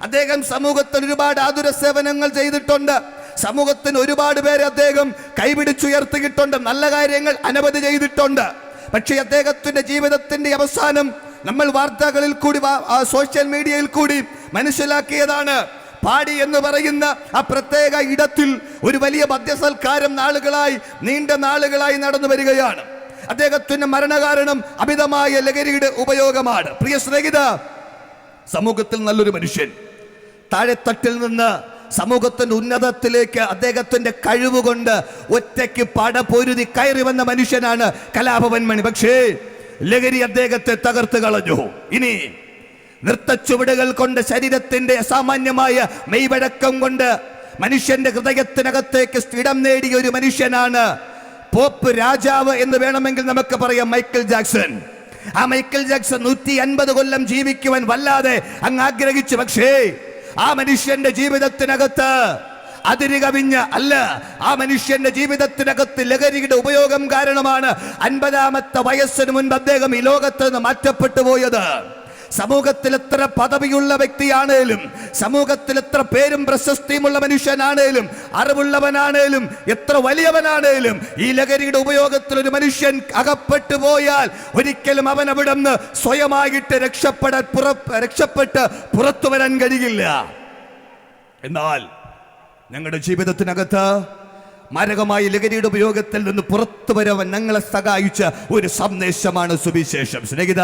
അദ്ദേഹം സമൂഹത്തിന് ഒരുപാട് ആതുര സേവനങ്ങൾ ചെയ്തിട്ടുണ്ട്. സമൂഹത്തിന് ഒരുപാട് പേരെ അദ്ദേഹം കൈപിടിച്ചുയർത്തിയിട്ടുണ്ട്. നല്ല കാര്യങ്ങൾ അനവധി ചെയ്തിട്ടുണ്ട്. പക്ഷേ അദ്ദേഹത്തിന്റെ ജീവിതത്തിന്റെ അവസാനം നമ്മൾ വാർത്തകളിൽ കൂടി സോഷ്യൽ മീഡിയയിൽ കൂടി മനസ്സിലാക്കിയതാണ്, പാടി എന്ന് പറയുന്ന ആ പ്രത്യേക ഇടത്തിൽ ഒരു വലിയ മദ്യസൽക്കാരം നീണ്ട നാളുകളായി നടന്നു വരികയാണ്. അദ്ദേഹത്തിന്റെ മരണകാരണം അമിതമായ ലഹരിയുടെ ഉപയോഗമാണ്. പ്രിയ സ്നേഹിത, സമൂഹത്തിൽ നല്ലൊരു മനുഷ്യൻ താഴെത്തട്ടിൽ നിന്ന് സമൂഹത്തിന്റെ ഉന്നതത്തിലേക്ക് അദ്ദേഹത്തിന്റെ കഴിവുകൊണ്ട് ഒറ്റയ്ക്ക് പടപൊരുതി കയറി വന്ന മനുഷ്യനാണ് കലാഭവൻ മണി. പക്ഷേ ലഹരി അദ്ദേഹത്തെ തകർത്ത് കളഞ്ഞു. ഇനി നൃത്തച്ചുവടുകൾ കൊണ്ട് ശരീരത്തിന്റെ അസാമാന്യമായ മെയ്വഴക്കം കൊണ്ട് മനുഷ്യന്റെ ഹൃദയത്തിനകത്തേക്ക് ഇടം നേടിയ ഒരു മനുഷ്യനാണ് പോപ്പ് രാജാവ് എന്ന് വേണമെങ്കിൽ നമുക്ക് പറയാം, മൈക്കിൾ ജാക്സൺ. ആ മൈക്കിൾ ജാക്സൺ 150 കൊല്ലം ജീവിക്കുവാൻ വല്ലാതെ അങ്ങ് ആഗ്രഹിച്ചു. പക്ഷേ ആ മനുഷ്യന്റെ ജീവിതത്തിനകത്ത് അതിരുകവിഞ്ഞ ആ മനുഷ്യന്റെ ജീവിതത്തിനകത്ത് ലഹരിയുടെ ഉപയോഗം കാരണമാണ് 50-ാമത്തെ വയസ്സിന് മുൻപ് അദ്ദേഹം ഈ ലോകത്ത് നിന്ന് മാറ്റപ്പെട്ടു പോയത്. സമൂഹത്തിൽ എത്ര പദവിയുള്ള വ്യക്തിയാണേലും, സമൂഹത്തിൽ എത്ര പേരും പ്രശസ്തിയുമുള്ള മനുഷ്യനാണേലും, അറിവുള്ളവനാണേലും, എത്ര വലിയവനാണേലും, ഈ ലഹരിയുടെ ഉപയോഗത്തിൽ ഒരു മനുഷ്യൻ അകപ്പെട്ടു പോയാൽ ഒരിക്കലും അവൻ അവിടെ നിന്ന് സ്വയമായിട്ട് രക്ഷപ്പെട്ട് പുറത്തു വരാൻ കഴിയില്ല. എന്നാൽ ഞങ്ങളുടെ ജീവിതത്തിനകത്ത് മാരകമായ ലഹരിയുടെ ഉപയോഗത്തിൽ നിന്ന് പുറത്തു വരാൻ ഞങ്ങളെ സഹായിച്ച ഒരു സന്ദേശമാണ് സുവിശേഷം. സ്നേഹിത,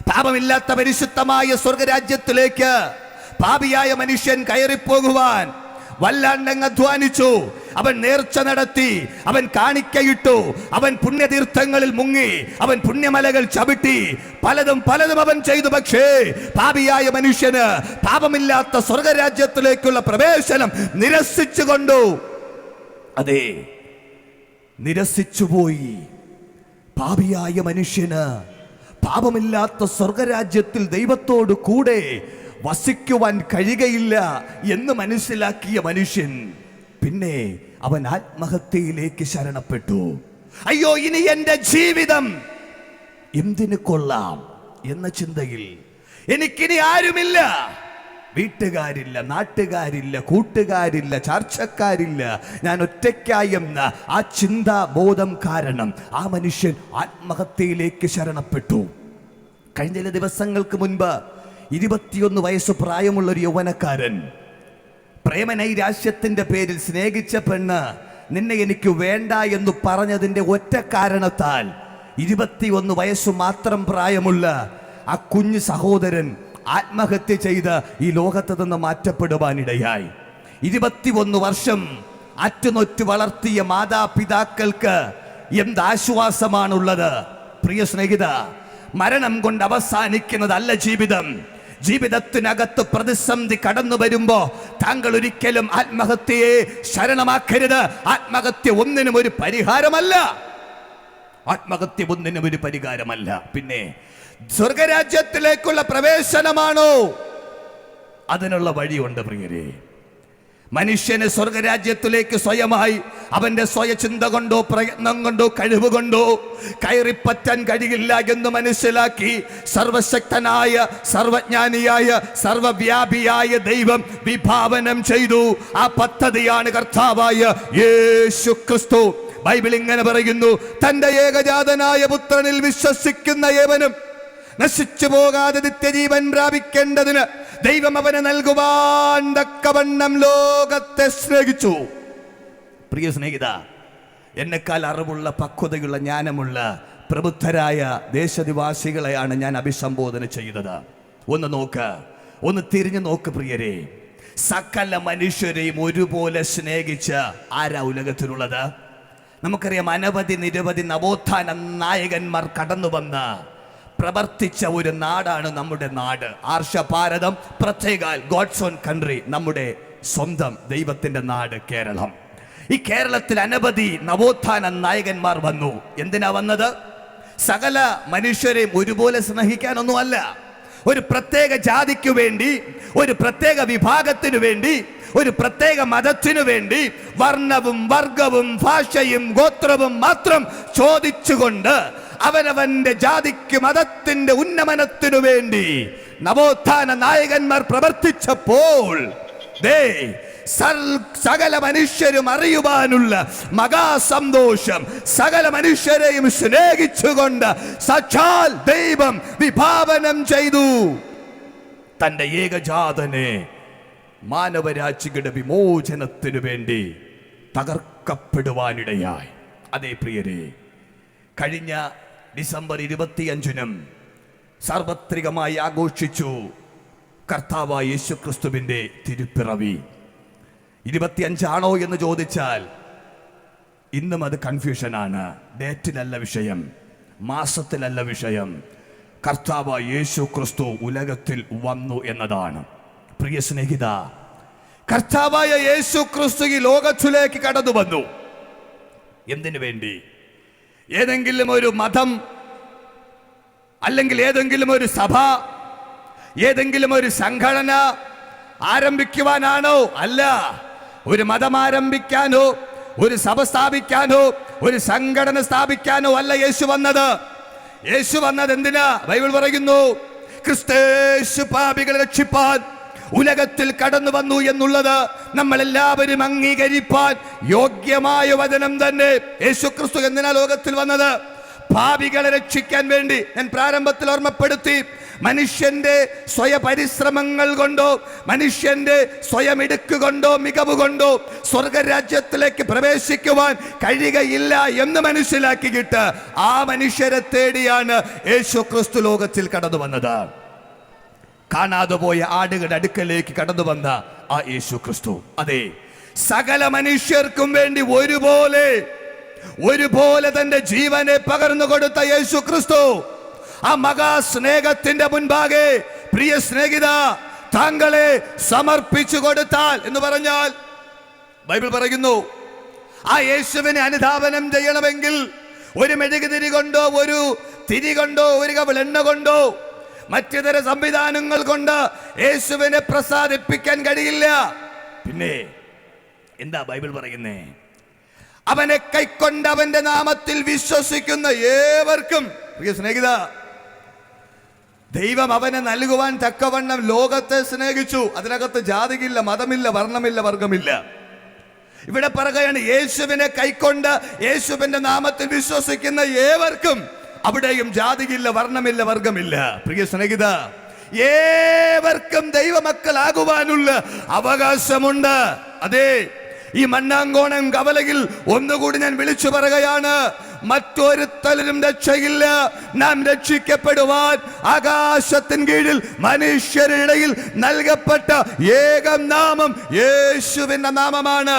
പാപമില്ലാത്ത പരിശുദ്ധമായ സ്വർഗരാജ്യത്തിലേക്ക് പാപിയായ മനുഷ്യൻ കയറിപ്പോകുവാൻ വല്ലാണ്ടങ്ങ് അധ്വാനിച്ചു. അവൻ നേർച്ച നടത്തി, അവൻ കാണിക്കയിട്ടു, അവൻ പുണ്യതീർത്ഥങ്ങളിൽ മുങ്ങി, അവൻ പുണ്യമലകൾ ചവിട്ടി, പലതും അവൻ ചെയ്തു. പക്ഷേ പാപിയായ മനുഷ്യന് പാപമില്ലാത്ത സ്വർഗരാജ്യത്തിലേക്കുള്ള പ്രവേശനം നിരസിച്ചുപോയി. പാപിയായ മനുഷ്യന് പാപമില്ലാത്ത സ്വർഗരാജ്യത്തിൽ ദൈവത്തോട് കൂടെ വസിക്കുവാൻ കഴിയുകയില്ല എന്ന് മനസ്സിലാക്കിയ മനുഷ്യൻ പിന്നെ അവൻ ആത്മഹത്യയിലേക്ക് ശരണപ്പെട്ടു. അയ്യോ, ഇനി എന്റെ ജീവിതം എന്തിനു കൊള്ളാം എന്ന ചിന്തയിൽ എനിക്കിനി ആരുമില്ല, വീട്ടുകാരില്ല, നാട്ടുകാരില്ല, കൂട്ടുകാരില്ല, ചർച്ചക്കാരില്ല, ഞാൻ ഒറ്റയ്ക്കായി എന്ന ആ ചിന്താബോധം കാരണം ആ മനുഷ്യൻ ആത്മഹത്യയിലേക്ക് ശരണപ്പെട്ടു. കഴിഞ്ഞ ചില ദിവസങ്ങൾക്ക് മുൻപ് 21 വയസ്സ് പ്രായമുള്ള ഒരു യൗവനക്കാരൻ പ്രേമനൈരാശ്യത്തിന്റെ പേരിൽ സ്നേഹിച്ച പെണ്ണ് നിന്നെ എനിക്ക് വേണ്ട എന്ന് പറഞ്ഞതിന്റെ ഒറ്റ കാരണത്താൽ 21 വയസ്സ് മാത്രം പ്രായമുള്ള ആ കുഞ്ഞു സഹോദരൻ ആത്മഹത്യ ചെയ്ത് ഈ ലോകത്ത് നിന്ന് മാറ്റപ്പെടുവാനിടയായി. 21 വർഷം അറ്റുനൊറ്റു വളർത്തിയ മാതാപിതാക്കൾക്ക് എന്താശ്വാസമാണുള്ളത്? പ്രിയ സ്നേഹിത, മരണം കൊണ്ട് അവസാനിക്കുന്നതല്ല ജീവിതം. ജീവിതത്തിനകത്ത് പ്രതിസന്ധി കടന്നു വരുമ്പോ താങ്കൾ ഒരിക്കലും ആത്മഹത്യയെ ശരണമാക്കരുത്. ആത്മഹത്യ ഒന്നിനും ഒരു പരിഹാരമല്ല. പിന്നെ സ്വർഗരാജ്യത്തിലേക്കുള്ള പ്രവേശനമാണോ? അതിനുള്ള വഴിയുണ്ട് പ്രിയരെ. മനുഷ്യന് സ്വർഗരാജ്യത്തിലേക്ക് സ്വയമായി അവന്റെ സ്വയചിന്ത കൊണ്ടോ പ്രയത്നം കൊണ്ടോ കഴിവ് കൊണ്ടോ കയറിപ്പറ്റാൻ കഴിയില്ല എന്ന് മനസ്സിലാക്കി സർവശക്തനായ, സർവജ്ഞാനിയായ, സർവവ്യാപിയായ ദൈവം വിഭാവനം ചെയ്തു. ആ പദ്ധതിയാണ് കർത്താവായ യേശു ക്രിസ്തു. ബൈബിൾ ഇങ്ങനെ പറയുന്നു, തന്റെ ഏകജാതനായ പുത്രനിൽ വിശ്വസിക്കുന്ന ഏവനും നശിച്ചു പോകാതെ നിത്യജീവൻ പ്രാപിക്കേണ്ടതിന് ദൈവം അവനെ നൽകുവാൻ തക്കവണ്ണം ലോകത്തെ സ്നേഹിച്ചു. പ്രിയ സ്നേഹിത, എന്നെക്കാൾ അറിവുള്ള, പക്വതയുള്ള, ജ്ഞാനമുള്ള പ്രബുദ്ധരായ ദേശനിവാസികളെയാണ് ഞാൻ അഭിസംബോധന ചെയ്തത്. ഒന്ന് നോക്ക്, ഒന്ന് തിരിഞ്ഞു നോക്ക് പ്രിയരെ. സകല മനുഷ്യരെയും ഒരുപോലെ സ്നേഹിച്ച ആരാ ഉലകത്തിലുള്ളത്? നമുക്കറിയാം, അനവധി നിരവധി നവോത്ഥാന നായകന്മാർ കടന്നു വന്ന് പ്രവർത്തിച്ച ഒരു നാടാണ് നമ്മുടെ നാട്. ആർഷ ഭാരതം, പ്രത്യേകാൽ ഗോഡ്സ് ഓൺ കൺട്രി, നമ്മുടെ സ്വന്തം ദൈവത്തിന്റെ നാട് കേരളം. ഈ കേരളത്തിൽ അനവധി നവോത്ഥാന നായകന്മാർ വന്നു. എന്തിനാ വന്നത്? സകല മനുഷ്യരെയും ഒരുപോലെ സ്നേഹിക്കാനൊന്നുമല്ല. ഒരു പ്രത്യേക ജാതിക്കു വേണ്ടി, ഒരു പ്രത്യേക വിഭാഗത്തിനു വേണ്ടി, ഒരു പ്രത്യേക മതത്തിനു വേണ്ടി വർണ്ണവും വർഗവും ഭാഷയും ഗോത്രവും മാത്രം ചോദിച്ചുകൊണ്ട് അവനവന്റെ ജാതിക്ക് മതത്തിന്റെ ഉന്നമനത്തിനു വേണ്ടി നവോത്ഥാന നായകന്മാർ പ്രവർത്തിച്ചപ്പോൾ സകല മനുഷ്യരും അറിയുവാനുള്ള മഹാസന്തോഷം, സകല മനുഷ്യരെയും സ്നേഹിച്ചുകൊണ്ട് സാക്ഷാൽ ദൈവം വിഭാവനം ചെയ്തു തന്റെ ഏകജാതനെ മാനവരാശിയുടെ വിമോചനത്തിനു വേണ്ടി തകർക്കപ്പെടുവാനിടയായി. അതേ പ്രിയരെ, കഴിഞ്ഞ ഡിസംബർ 25-നും സാർവത്രികമായി ആഘോഷിച്ചു കർത്താവായ യേശുക്രിസ്തുവിന്റെ തിരുപ്പിറവി. 25 എന്ന് ചോദിച്ചാൽ ഇന്നും അത് കൺഫ്യൂഷനാണ്. ഡേറ്റിലല്ല വിഷയം, മാസത്തിലല്ല വിഷയം. കർത്താവായ യേശുക്രിസ്തു ഉലകത്തിൽ വന്നു എന്നതാണ്. പ്രിയ സ്നേഹിത, കർത്താവായ യേശുക്രിസ്തു ഈ ലോകത്തിലേക്ക് കടന്നു വന്നു. എന്തിനു വേണ്ടി? ഏതെങ്കിലും ഒരു മതം, അല്ലെങ്കിൽ ഏതെങ്കിലും ഒരു സഭ, ഏതെങ്കിലും ഒരു സംഘടന ആരംഭിക്കുവാനാണോ? അല്ല. ഒരു മതം ആരംഭിക്കാനോ, ഒരു സഭ സ്ഥാപിക്കാനോ, ഒരു സംഘടന സ്ഥാപിക്കാനോ അല്ല യേശു വന്നത്. യേശു വന്നത് എന്തിനാ? ബൈബിൾ പറയുന്നു, ക്രിസ്തേശു പാപികളെ രക്ഷിപ്പാൻ ഉലകത്തിൽ കടന്നു വന്നു എന്നുള്ളത് നമ്മൾ എല്ലാവരും അംഗീകരിപ്പാൻ യോഗ്യമായ വചനം തന്നെ. യേശു ക്രിസ്തു എന്തിനാ ലോകത്തിൽ വന്നത്? പാപികളെ രക്ഷിക്കാൻ വേണ്ടി. ഞാൻ പ്രാരംഭത്തിൽ ഓർമ്മപ്പെടുത്തി, മനുഷ്യന്റെ സ്വയപരിശ്രമങ്ങൾ കൊണ്ടോ, മനുഷ്യന്റെ സ്വയം ഇടുക്ക് കൊണ്ടോ, മികവ് കൊണ്ടോ സ്വർഗരാജ്യത്തിലേക്ക് പ്രവേശിക്കുവാൻ കഴിയുകയില്ല എന്ന് മനസ്സിലാക്കിയിട്ട് ആ മനുഷ്യരെ തേടിയാണ് യേശു ക്രിസ്തു ലോകത്തിൽ കടന്നു വന്നത്. കാണാതെ പോയ ആടുകളുടെ അടുക്കലേക്ക് കടന്നു വന്ന ആ യേശു ക്രിസ്തു, അതെ, സകല മനുഷ്യർക്കും വേണ്ടി ഒരുപോലെ തന്റെ ജീവനെ പകർന്നു കൊടുത്ത യേശു ക്രിസ്തു ആ മഹാസ്നേഹത്തിന്റെ മുൻപാകെ, പ്രിയ സ്നേഹിത, താങ്കളെ സമർപ്പിച്ചു കൊടുത്താൽ എന്ന് പറഞ്ഞാൽ ബൈബിൾ പറയുന്നു, ആ യേശുവിനെ അനുധാവനം ചെയ്യണമെങ്കിൽ ഒരു മെഴുകുതിരി കൊണ്ടോ, ഒരു തിരി കൊണ്ടോ, ഒരു കവിൾ എണ്ണ കൊണ്ടോ, മറ്റിതര സംവിധാനങ്ങൾ കൊണ്ട് യേശുവിനെ പ്രസാദിപ്പിക്കാൻ കഴിയില്ല. പിന്നെ എന്താ ബൈബിൾ പറയുന്നേ? അവനെ കൈക്കൊണ്ട് അവന്റെ നാമത്തിൽ വിശ്വസിക്കുന്ന ഏവർക്കും, പ്രിയ സ്നേഹിത, ദൈവം അവനെ നൽകുവാൻ തക്കവണ്ണം ലോകത്തെ സ്നേഹിച്ചു. അതിനകത്ത് ജാതിയില്ല, മതമില്ല, വർണ്ണമില്ല, വർഗമില്ല. ഇവിടെ പറയുകയാണ്, യേശുവിനെ കൈക്കൊണ്ട് യേശുവിന്റെ നാമത്തിൽ വിശ്വസിക്കുന്ന ഏവർക്കും, അവിടെയും ജാതിയില്ല, വർണ്ണമില്ല, വർഗമില്ല. പ്രിയ സ്നേഹിത, ഏവർക്കും ദൈവമക്കളാകുവാനുള്ള അവകാശമുണ്ട്. അതെ, ഈ മണ്ണാങ്കോണം കവലയിൽ ഒന്നുകൂടി ഞാൻ വിളിച്ചു പറയുകയാണ്, മറ്റൊരുത്തലും രക്ഷയില്ല. നാം രക്ഷിക്കപ്പെടുവാൻ ആകാശത്തിൻ കീഴിൽ മനുഷ്യരിടയിൽ നൽകപ്പെട്ട ഏകം നാമം യേശുവിന്റെ നാമമാണ്.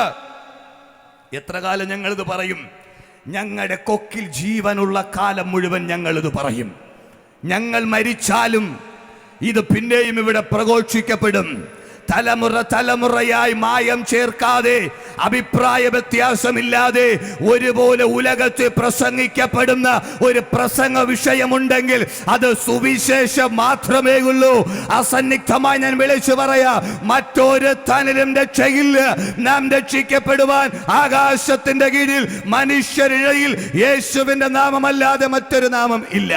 എത്ര കാലം ഞങ്ങളിത് പറയും? ഞങ്ങളുടെ കൊക്കിൽ ജീവനുള്ള കാലം മുഴുവൻ ഞങ്ങളിത് പറയും. ഞങ്ങൾ മരിച്ചാലും ഇത് പിന്നെയും ഇവിടെ പ്രഘോഷിക്കപ്പെടും. തലമുറയായി മായം ചേർക്കാതെ, അഭിപ്രായ വ്യത്യാസമില്ലാതെ ഒരുപോലെ ഉലകത്തിൽ പ്രസംഗിക്കപ്പെടുന്ന ഒരു പ്രസംഗ വിഷയമുണ്ടെങ്കിൽ അത് സുവിശേഷം മാത്രമേ ഉള്ളൂ. അസന്നിഗ്ധമായി ഞാൻ വിളിച്ചു പറയാ, മറ്റൊരു തനിലും രക്ഷയില്ല. നാം രക്ഷിക്കപ്പെടുവാൻ ആകാശത്തിന്റെ കീഴിൽ മനുഷ്യരിടയിൽ യേശുവിന്റെ നാമമല്ലാതെ മറ്റൊരു നാമം ഇല്ല.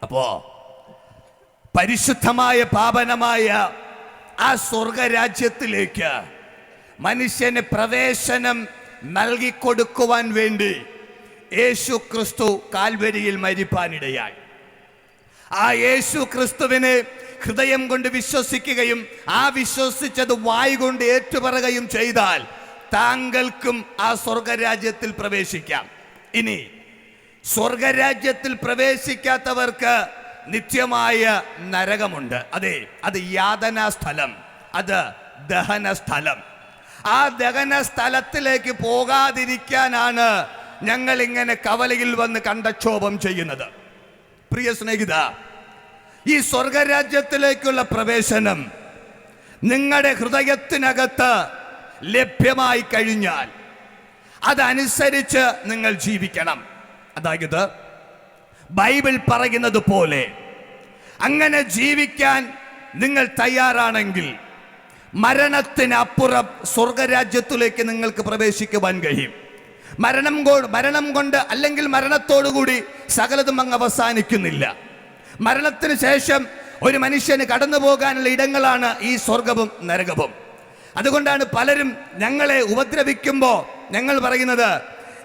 അപ്പോ പരിശുദ്ധമായ പാവനമായ ആ സ്വർഗരാജ്യത്തിലേക്ക് മനുഷ്യന് പ്രവേശനം നൽകിക്കൊടുക്കുവാൻ വേണ്ടി യേശു ക്രിസ്തു കാൽവരിയിൽ മരിപ്പാനിടയായി. ആ യേശു ക്രിസ്തുവിനെ ഹൃദയം കൊണ്ട് വിശ്വസിക്കുകയും ആ വിശ്വസിച്ചത് വായ് കൊണ്ട് ഏറ്റുപറയുകയും ചെയ്താൽ താങ്കൾക്കും ആ സ്വർഗരാജ്യത്തിൽ പ്രവേശിക്കാം. ഇനി സ്വർഗരാജ്യത്തിൽ പ്രവേശിക്കാത്തവർക്ക് നിത്യമായ നരകമുണ്ട്. അതെ, അത് യാതനാ സ്ഥലം, അത് ദഹന സ്ഥലം. ആ ദഹന സ്ഥലത്തിലേക്ക് പോകാതിരിക്കാനാണ് ഞങ്ങൾ ഇങ്ങനെ കവലയിൽ വന്ന് കണ്ടക്ഷോഭം ചെയ്യുന്നത്. പ്രിയ സ്നേഹിത, ഈ സ്വർഗരാജ്യത്തിലേക്കുള്ള പ്രവേശനം നിങ്ങളുടെ ഹൃദയത്തിനകത്ത് ലഭ്യമായി കഴിഞ്ഞാൽ അതനുസരിച്ച് നിങ്ങൾ ജീവിക്കണം. അതായത് ബൈബിൾ പറയുന്നത് പോലെ അങ്ങനെ ജീവിക്കാൻ നിങ്ങൾ തയ്യാറാണെങ്കിൽ മരണത്തിനപ്പുറം സ്വർഗരാജ്യത്തിലേക്ക് നിങ്ങൾക്ക് പ്രവേശിക്കുവാൻ കഴിയും. മരണം കൊണ്ട് അല്ലെങ്കിൽ മരണത്തോടുകൂടി സകലതും അങ്ങ് അവസാനിക്കുന്നില്ല. മരണത്തിന് ശേഷം ഒരു മനുഷ്യന് കടന്നു പോകാനുള്ള ഇടങ്ങളാണ് ഈ സ്വർഗവും നരകവും. അതുകൊണ്ടാണ് പലരും ഞങ്ങളെ ഉപദ്രവിക്കുമ്പോൾ ഞങ്ങൾ പറയുന്നത്,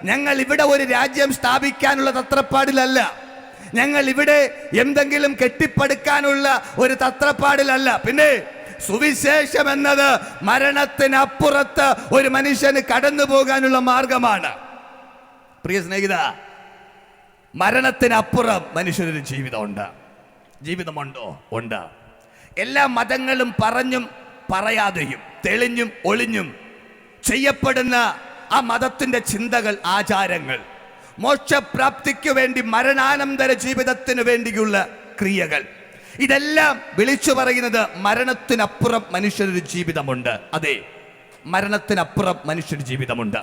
ഞങ്ങൾ ഇവിടെ ഒരു രാജ്യം സ്ഥാപിക്കാനുള്ള തത്രപ്പാടിലല്ല, ഞങ്ങൾ ഇവിടെ എന്തെങ്കിലും കെട്ടിപ്പടുക്കാനുള്ള ഒരു തത്രപ്പാടിലല്ല. പിന്നെ സുവിശേഷം എന്നത് മരണത്തിനപ്പുറത്ത് ഒരു മനുഷ്യന് കടന്നു പോകാനുള്ള മാർഗമാണ്. പ്രിയ സ്നേഹിത, മരണത്തിനപ്പുറം മനുഷ്യനൊരു ജീവിതമുണ്ടോ? ഉണ്ട്. എല്ലാ മതങ്ങളും പറഞ്ഞും പറയാതെയും തെളിഞ്ഞും ഒളിഞ്ഞും ചെയ്യപ്പെടുന്ന ആ മതത്തിന്റെ ചിന്തകൾ, ആചാരങ്ങൾ, മോക്ഷപ്രാപ്തിക്ക് വേണ്ടി, മരണാനന്തര ജീവിതത്തിന് വേണ്ടിയുള്ള ക്രിയകൾ, ഇതെല്ലാം വിളിച്ചു പറയുന്നത് മരണത്തിനപ്പുറം മനുഷ്യനൊരു ജീവിതമുണ്ട്. അതെ, മരണത്തിനപ്പുറം മനുഷ്യന് ജീവിതമുണ്ട്.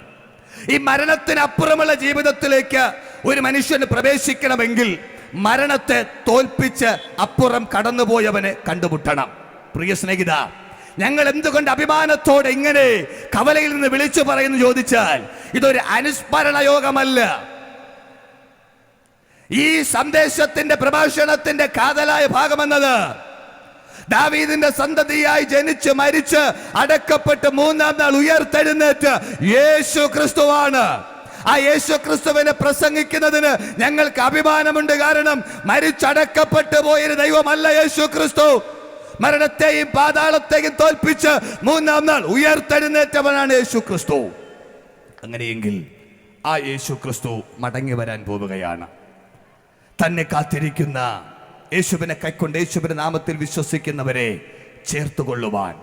ഈ മരണത്തിനപ്പുറമുള്ള ജീവിതത്തിലേക്ക് ഒരു മനുഷ്യന് പ്രവേശിക്കണമെങ്കിൽ മരണത്തെ തോൽപ്പിച്ച് അപ്പുറം കടന്നുപോയവനെ കണ്ടുമുട്ടണം. പ്രിയ സ്നേഹിത, ഞങ്ങൾ എന്തുകൊണ്ട് അഭിമാനത്തോടെ ഇങ്ങനെ കവലയിൽ നിന്ന് വിളിച്ചു പറയുന്നു ചോദിച്ചാൽ, ഇതൊരു അനുസ്മരണ യോഗമല്ല. ഈ സന്ദേശത്തിന്റെ പ്രഭാഷണത്തിന്റെ കാതലായ ഭാഗമെന്നത് ദാവീദിന്റെ സന്തതിയായി ജനിച്ച് മരിച്ച് അടക്കപ്പെട്ട് മൂന്നാം നാൾ ഉയർത്തെഴുന്നേറ്റ് യേശു ക്രിസ്തുവാണ്. ആ യേശു ക്രിസ്തുവിനെ പ്രസംഗിക്കുന്നതിന് ഞങ്ങൾക്ക് അഭിമാനമുണ്ട്. കാരണം മരിച്ചടക്കപ്പെട്ടു പോയൊരു ദൈവമല്ല യേശു ക്രിസ്തു. മരണത്തെയും പാതാളത്തെയും തോൽപ്പിച്ച് മൂന്നാം നാൾ ഉയർത്തെഴുന്നേറ്റവനാണ് യേശു ക്രിസ്തു. അങ്ങനെയെങ്കിൽ ആ യേശു ക്രിസ്തു മടങ്ങി വരാൻ പോവുകയാണ്. തന്നെ കാത്തിരിക്കുന്ന യേശുവിനെ കൈക്കൊണ്ട് യേശുവിന്റെ നാമത്തിൽ വിശ്വസിക്കുന്നവരെ ചേർത്തുകൊള്ളുവാൻ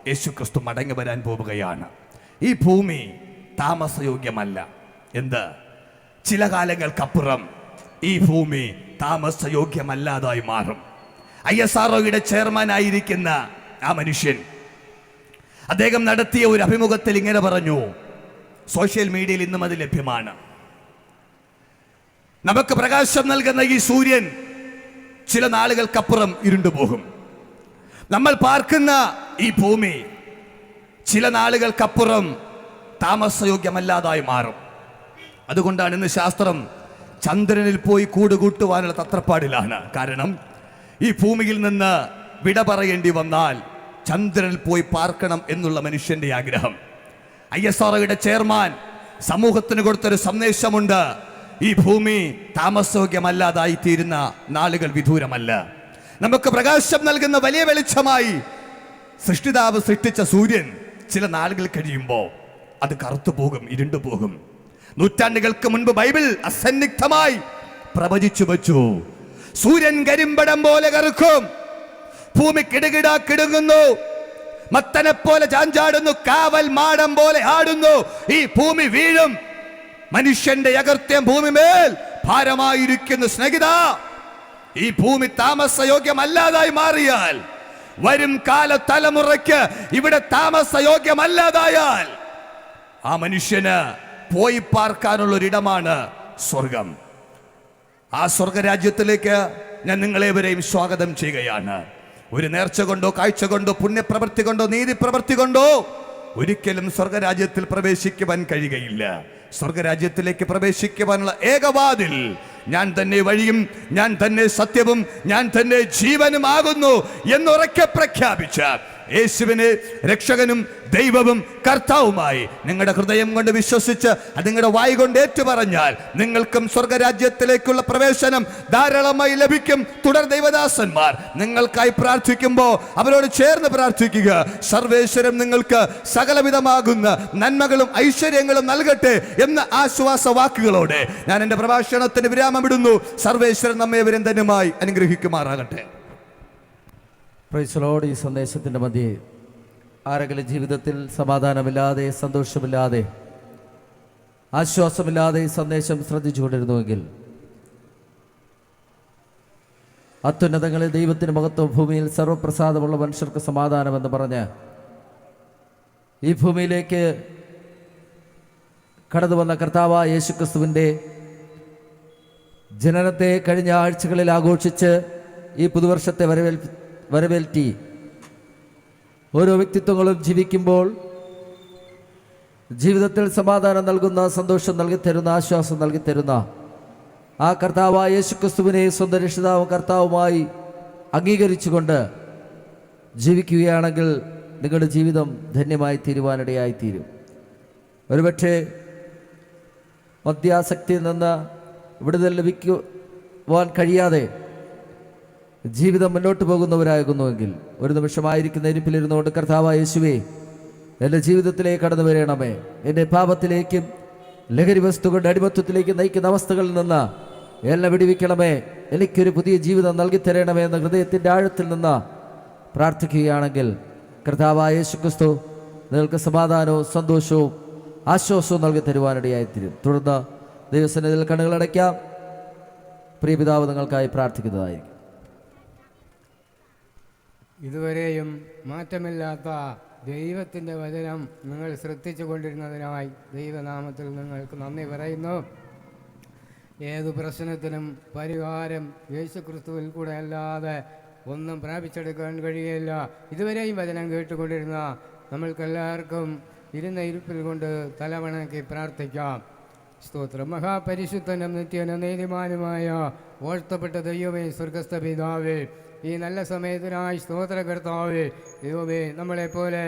യേശു ക്രിസ്തു മടങ്ങി വരാൻ പോവുകയാണ്. ഈ ഭൂമി താമസയോഗ്യമല്ല. ചില കാലങ്ങൾക്കപ്പുറം ഈ ഭൂമി താമസയോഗ്യമല്ലാതായി മാറും. ISROയുടെ ചെയർമാൻ ആയിരിക്കുന്ന ആ മനുഷ്യൻ അദ്ദേഹം നടത്തിയ ഒരു അഭിമുഖത്തിൽ ഇങ്ങനെ പറഞ്ഞു, സോഷ്യൽ മീഡിയയിൽ ഇന്നും അത് ലഭ്യമാണ്. നമുക്ക് പ്രകാശം നൽകുന്ന ഈ സൂര്യൻ ചില നാളുകൾക്കപ്പുറം ഇരുണ്ടുപോകും. നമ്മൾ പാർക്കുന്ന ഈ ഭൂമി ചില നാളുകൾക്കപ്പുറം താമസയോഗ്യമല്ലാതായി മാറും. അതുകൊണ്ടാണ് ഇന്ന് ശാസ്ത്രം ചന്ദ്രനിൽ പോയി കൂടുകൂട്ടുവാനുള്ള തത്രപ്പാടിലാണ്. കാരണം ഈ ഭൂമിയിൽ നിന്ന് വിട പറയേണ്ടി വന്നാൽ ചന്ദ്രനിൽ പോയി പാർക്കണം എന്നുള്ള മനുഷ്യന്റെ ആഗ്രഹം. ISROയുടെ ചെയർമാൻ സമൂഹത്തിന് കൊടുത്തൊരു സന്ദേശമുണ്ട്, ഈ ഭൂമി താമസയോഗ്യമല്ലാതായി തീരുന്ന നാളുകൾ വിദൂരമല്ല. നമുക്ക് പ്രകാശം നൽകുന്ന വലിയ വെളിച്ചമായി സൃഷ്ടിതാവ് സൃഷ്ടിച്ച സൂര്യൻ ചില നാളുകൾ കഴിയുമ്പോൾ അത് കറുത്തുപോകും, ഇരുണ്ടുപോകും. നൂറ്റാണ്ടുകൾക്ക് മുൻപ് ബൈബിൾ അസന്നിഗ്ധമായി പ്രവചിച്ചു വച്ചു, സൂര്യൻ കരിമ്പടം പോലെ കറുക്കും, ഭൂമി കിടുകിടാ കിടുങ്ങുന്നു, മത്തനെ പോലെ ചാഞ്ചാടുന്നു, കാവൽ മാടം പോലെ ആടുന്നു, ഈ ഭൂമി വീഴും, മനുഷ്യന്റെ അകൃത്യം ഭൂമിമേൽ ഭാരമായിരിക്കുന്നു. സ്നേഹിത, ഈ ഭൂമി താമസയോഗ്യമല്ലാതായി മാറിയാൽ, വരും കാല തലമുറയ്ക്ക് ഇവിടെ താമസയോഗ്യമല്ലാതായാൽ, ആ മനുഷ്യന് പോയി പാർക്കാനുള്ള ഒരിടമാണ് സ്വർഗം. ആ സ്വർഗരാജ്യത്തിലേക്ക് ഞാൻ നിങ്ങളേവരെയും സ്വാഗതം ചെയ്യുകയാണ്. ഒരു നേർച്ച കൊണ്ടോ കാഴ്ച കൊണ്ടോ പുണ്യപ്രവൃത്തി കൊണ്ടോ നീതിപ്രവൃത്തി കൊണ്ടോ ഒരിക്കലും സ്വർഗരാജ്യത്തിൽ പ്രവേശിക്കുവാൻ കഴിയുകയില്ല. സ്വർഗരാജ്യത്തിലേക്ക് പ്രവേശിക്കുവാനുള്ള ഏകവാതിൽ ഞാൻ തന്നെ വഴിയും, ഞാൻ തന്നെ സത്യവും, ഞാൻ തന്നെ ജീവനുമാകുന്നു എന്നുറക്കെ പ്രഖ്യാപിച്ച യേശുവിനെ രക്ഷകനും ദൈവവും കർത്താവുമായി നിങ്ങളുടെ ഹൃദയം കൊണ്ട് വിശ്വസിച്ച് അത് നിങ്ങളുടെ വായ് കൊണ്ട് ഏറ്റുപറഞ്ഞാൽ നിങ്ങൾക്കും സ്വർഗരാജ്യത്തിലേക്കുള്ള പ്രവേശനം ധാരാളമായി ലഭിക്കും. തുടർ ദൈവദാസന്മാർ നിങ്ങൾക്കായി പ്രാർത്ഥിക്കുമ്പോൾ അവരോട് ചേർന്ന് പ്രാർത്ഥിക്കുക. സർവേശ്വരൻ നിങ്ങൾക്ക് സകലവിധമാകുന്ന നന്മകളും ഐശ്വര്യങ്ങളും നൽകട്ടെ എന്ന ആശ്വാസ വാക്കുകളോടെ ഞാൻ എൻ്റെ പ്രഭാഷണത്തിന് വിരാമമിടുന്നു. സർവേശ്വരൻ നമ്മെ വിരന്തനുമായി അനുഗ്രഹിക്കുമാറാകട്ടെ. Praise the Lord. ഈ സന്ദേശത്തിൻ്റെ മധ്യേ ആരെങ്കിലും ജീവിതത്തിൽ സമാധാനമില്ലാതെ, സന്തോഷമില്ലാതെ, ആശ്വാസമില്ലാതെ ഈ സന്ദേശം ശ്രദ്ധിച്ചുകൊണ്ടിരുന്നുവെങ്കിൽ അത്യുന്നതങ്ങളിൽ ദൈവത്തിന് മഹത്വം, ഭൂമിയിൽ സർവപ്രസാദമുള്ള മനുഷ്യർക്ക് സമാധാനമെന്ന് പറഞ്ഞ് ഈ ഭൂമിയിലേക്ക് കടന്നു വന്ന കർത്താവായ യേശുക്രിസ്തുവിൻ്റെ ജനനത്തെ കഴിഞ്ഞ ആഴ്ചകളിൽ ആഘോഷിച്ച് ഈ പുതുവർഷത്തെ വരവേൽറ്റി ഓരോ വ്യക്തിത്വങ്ങളും ജീവിക്കുമ്പോൾ ജീവിതത്തിൽ സമാധാനം നൽകുന്ന, സന്തോഷം നൽകിത്തരുന്ന, ആശ്വാസം നൽകിത്തരുന്ന ആ കർത്താവായ യേശുക്രിസ്തുവിനെ സ്വന്തം രക്ഷിതാവും കർത്താവുമായി അംഗീകരിച്ചുകൊണ്ട് ജീവിക്കുകയാണെങ്കിൽ നിങ്ങളുടെ ജീവിതം ധന്യമായി തീരുവാനിടയായിത്തീരും. ഒരുപക്ഷെ മദ്യാസക്തിയിൽ നിന്ന് വിടുതൽ ലഭിക്കുവാൻ കഴിയാതെ ജീവിതം മുന്നോട്ട് പോകുന്നവരാകുന്നുവെങ്കിൽ ഒരു നിമിഷമായിരിക്കുന്ന ഇരിപ്പിലിരുന്നുകൊണ്ട് കർത്താവായ യേശുവേ, എൻ്റെ ജീവിതത്തിലേക്ക് കടന്നു വരണമേ, എൻ്റെ പാപത്തിലേക്കും ലഹരി വസ്തുക്കളുടെ അടിമത്വത്തിലേക്ക് നയിക്കുന്ന അവസ്ഥകളിൽ നിന്ന് എന്നെ വിടുവിക്കണമേ, എനിക്കൊരു പുതിയ ജീവിതം നൽകിത്തരണമേ എന്ന ഹൃദയത്തിൻ്റെ ആഴത്തിൽ നിന്ന് പ്രാർത്ഥിക്കുകയാണെങ്കിൽ കർത്താവായ യേശുക്രിസ്തു നിങ്ങൾക്ക് സമാധാനവും സന്തോഷവും ആശ്വാസവും നൽകി തരുവാനിടയായിത്തീരും. തുടർന്ന് ദൈവസന്നിധിയിൽ കണ്ണുകളടയ്ക്കാം. പ്രിയപിതാവ് നിങ്ങൾക്കായി പ്രാർത്ഥിക്കുന്നതായിരിക്കും. ഇതുവരെയും മാറ്റമില്ലാത്ത ദൈവത്തിൻ്റെ വചനം നിങ്ങൾ ശ്രദ്ധിച്ചു കൊണ്ടിരുന്നതിനായി ദൈവനാമത്തിൽ നിങ്ങൾക്ക് നന്ദി പറയുന്നു. ഏതു പ്രശ്നത്തിനും പരിഹാരം യേശുക്രിസ്തുവിൽ കൂടെ അല്ലാതെ ഒന്നും പ്രാപിച്ചെടുക്കാൻ കഴിയില്ല. ഇതുവരെയും വചനം കേട്ടുകൊണ്ടിരുന്ന നമ്മൾക്കെല്ലാവർക്കും ഇരുന്ന ഇരിപ്പിൽ കൊണ്ട് തലവണക്കി പ്രാർത്ഥിക്കാം. സ്തോത്രം. മഹാപരിശുദ്ധനും നിത്യനും നീതിമാനുമായ വാഴ്ത്തപ്പെട്ട ദൈവമേ, സ്വർഗസ്ഥ പിതാവേ, ഈ നല്ല സമയത്തിനായി സ്തോത്ര കർത്താവേ, ദൈവമേ, നമ്മളെപ്പോലെ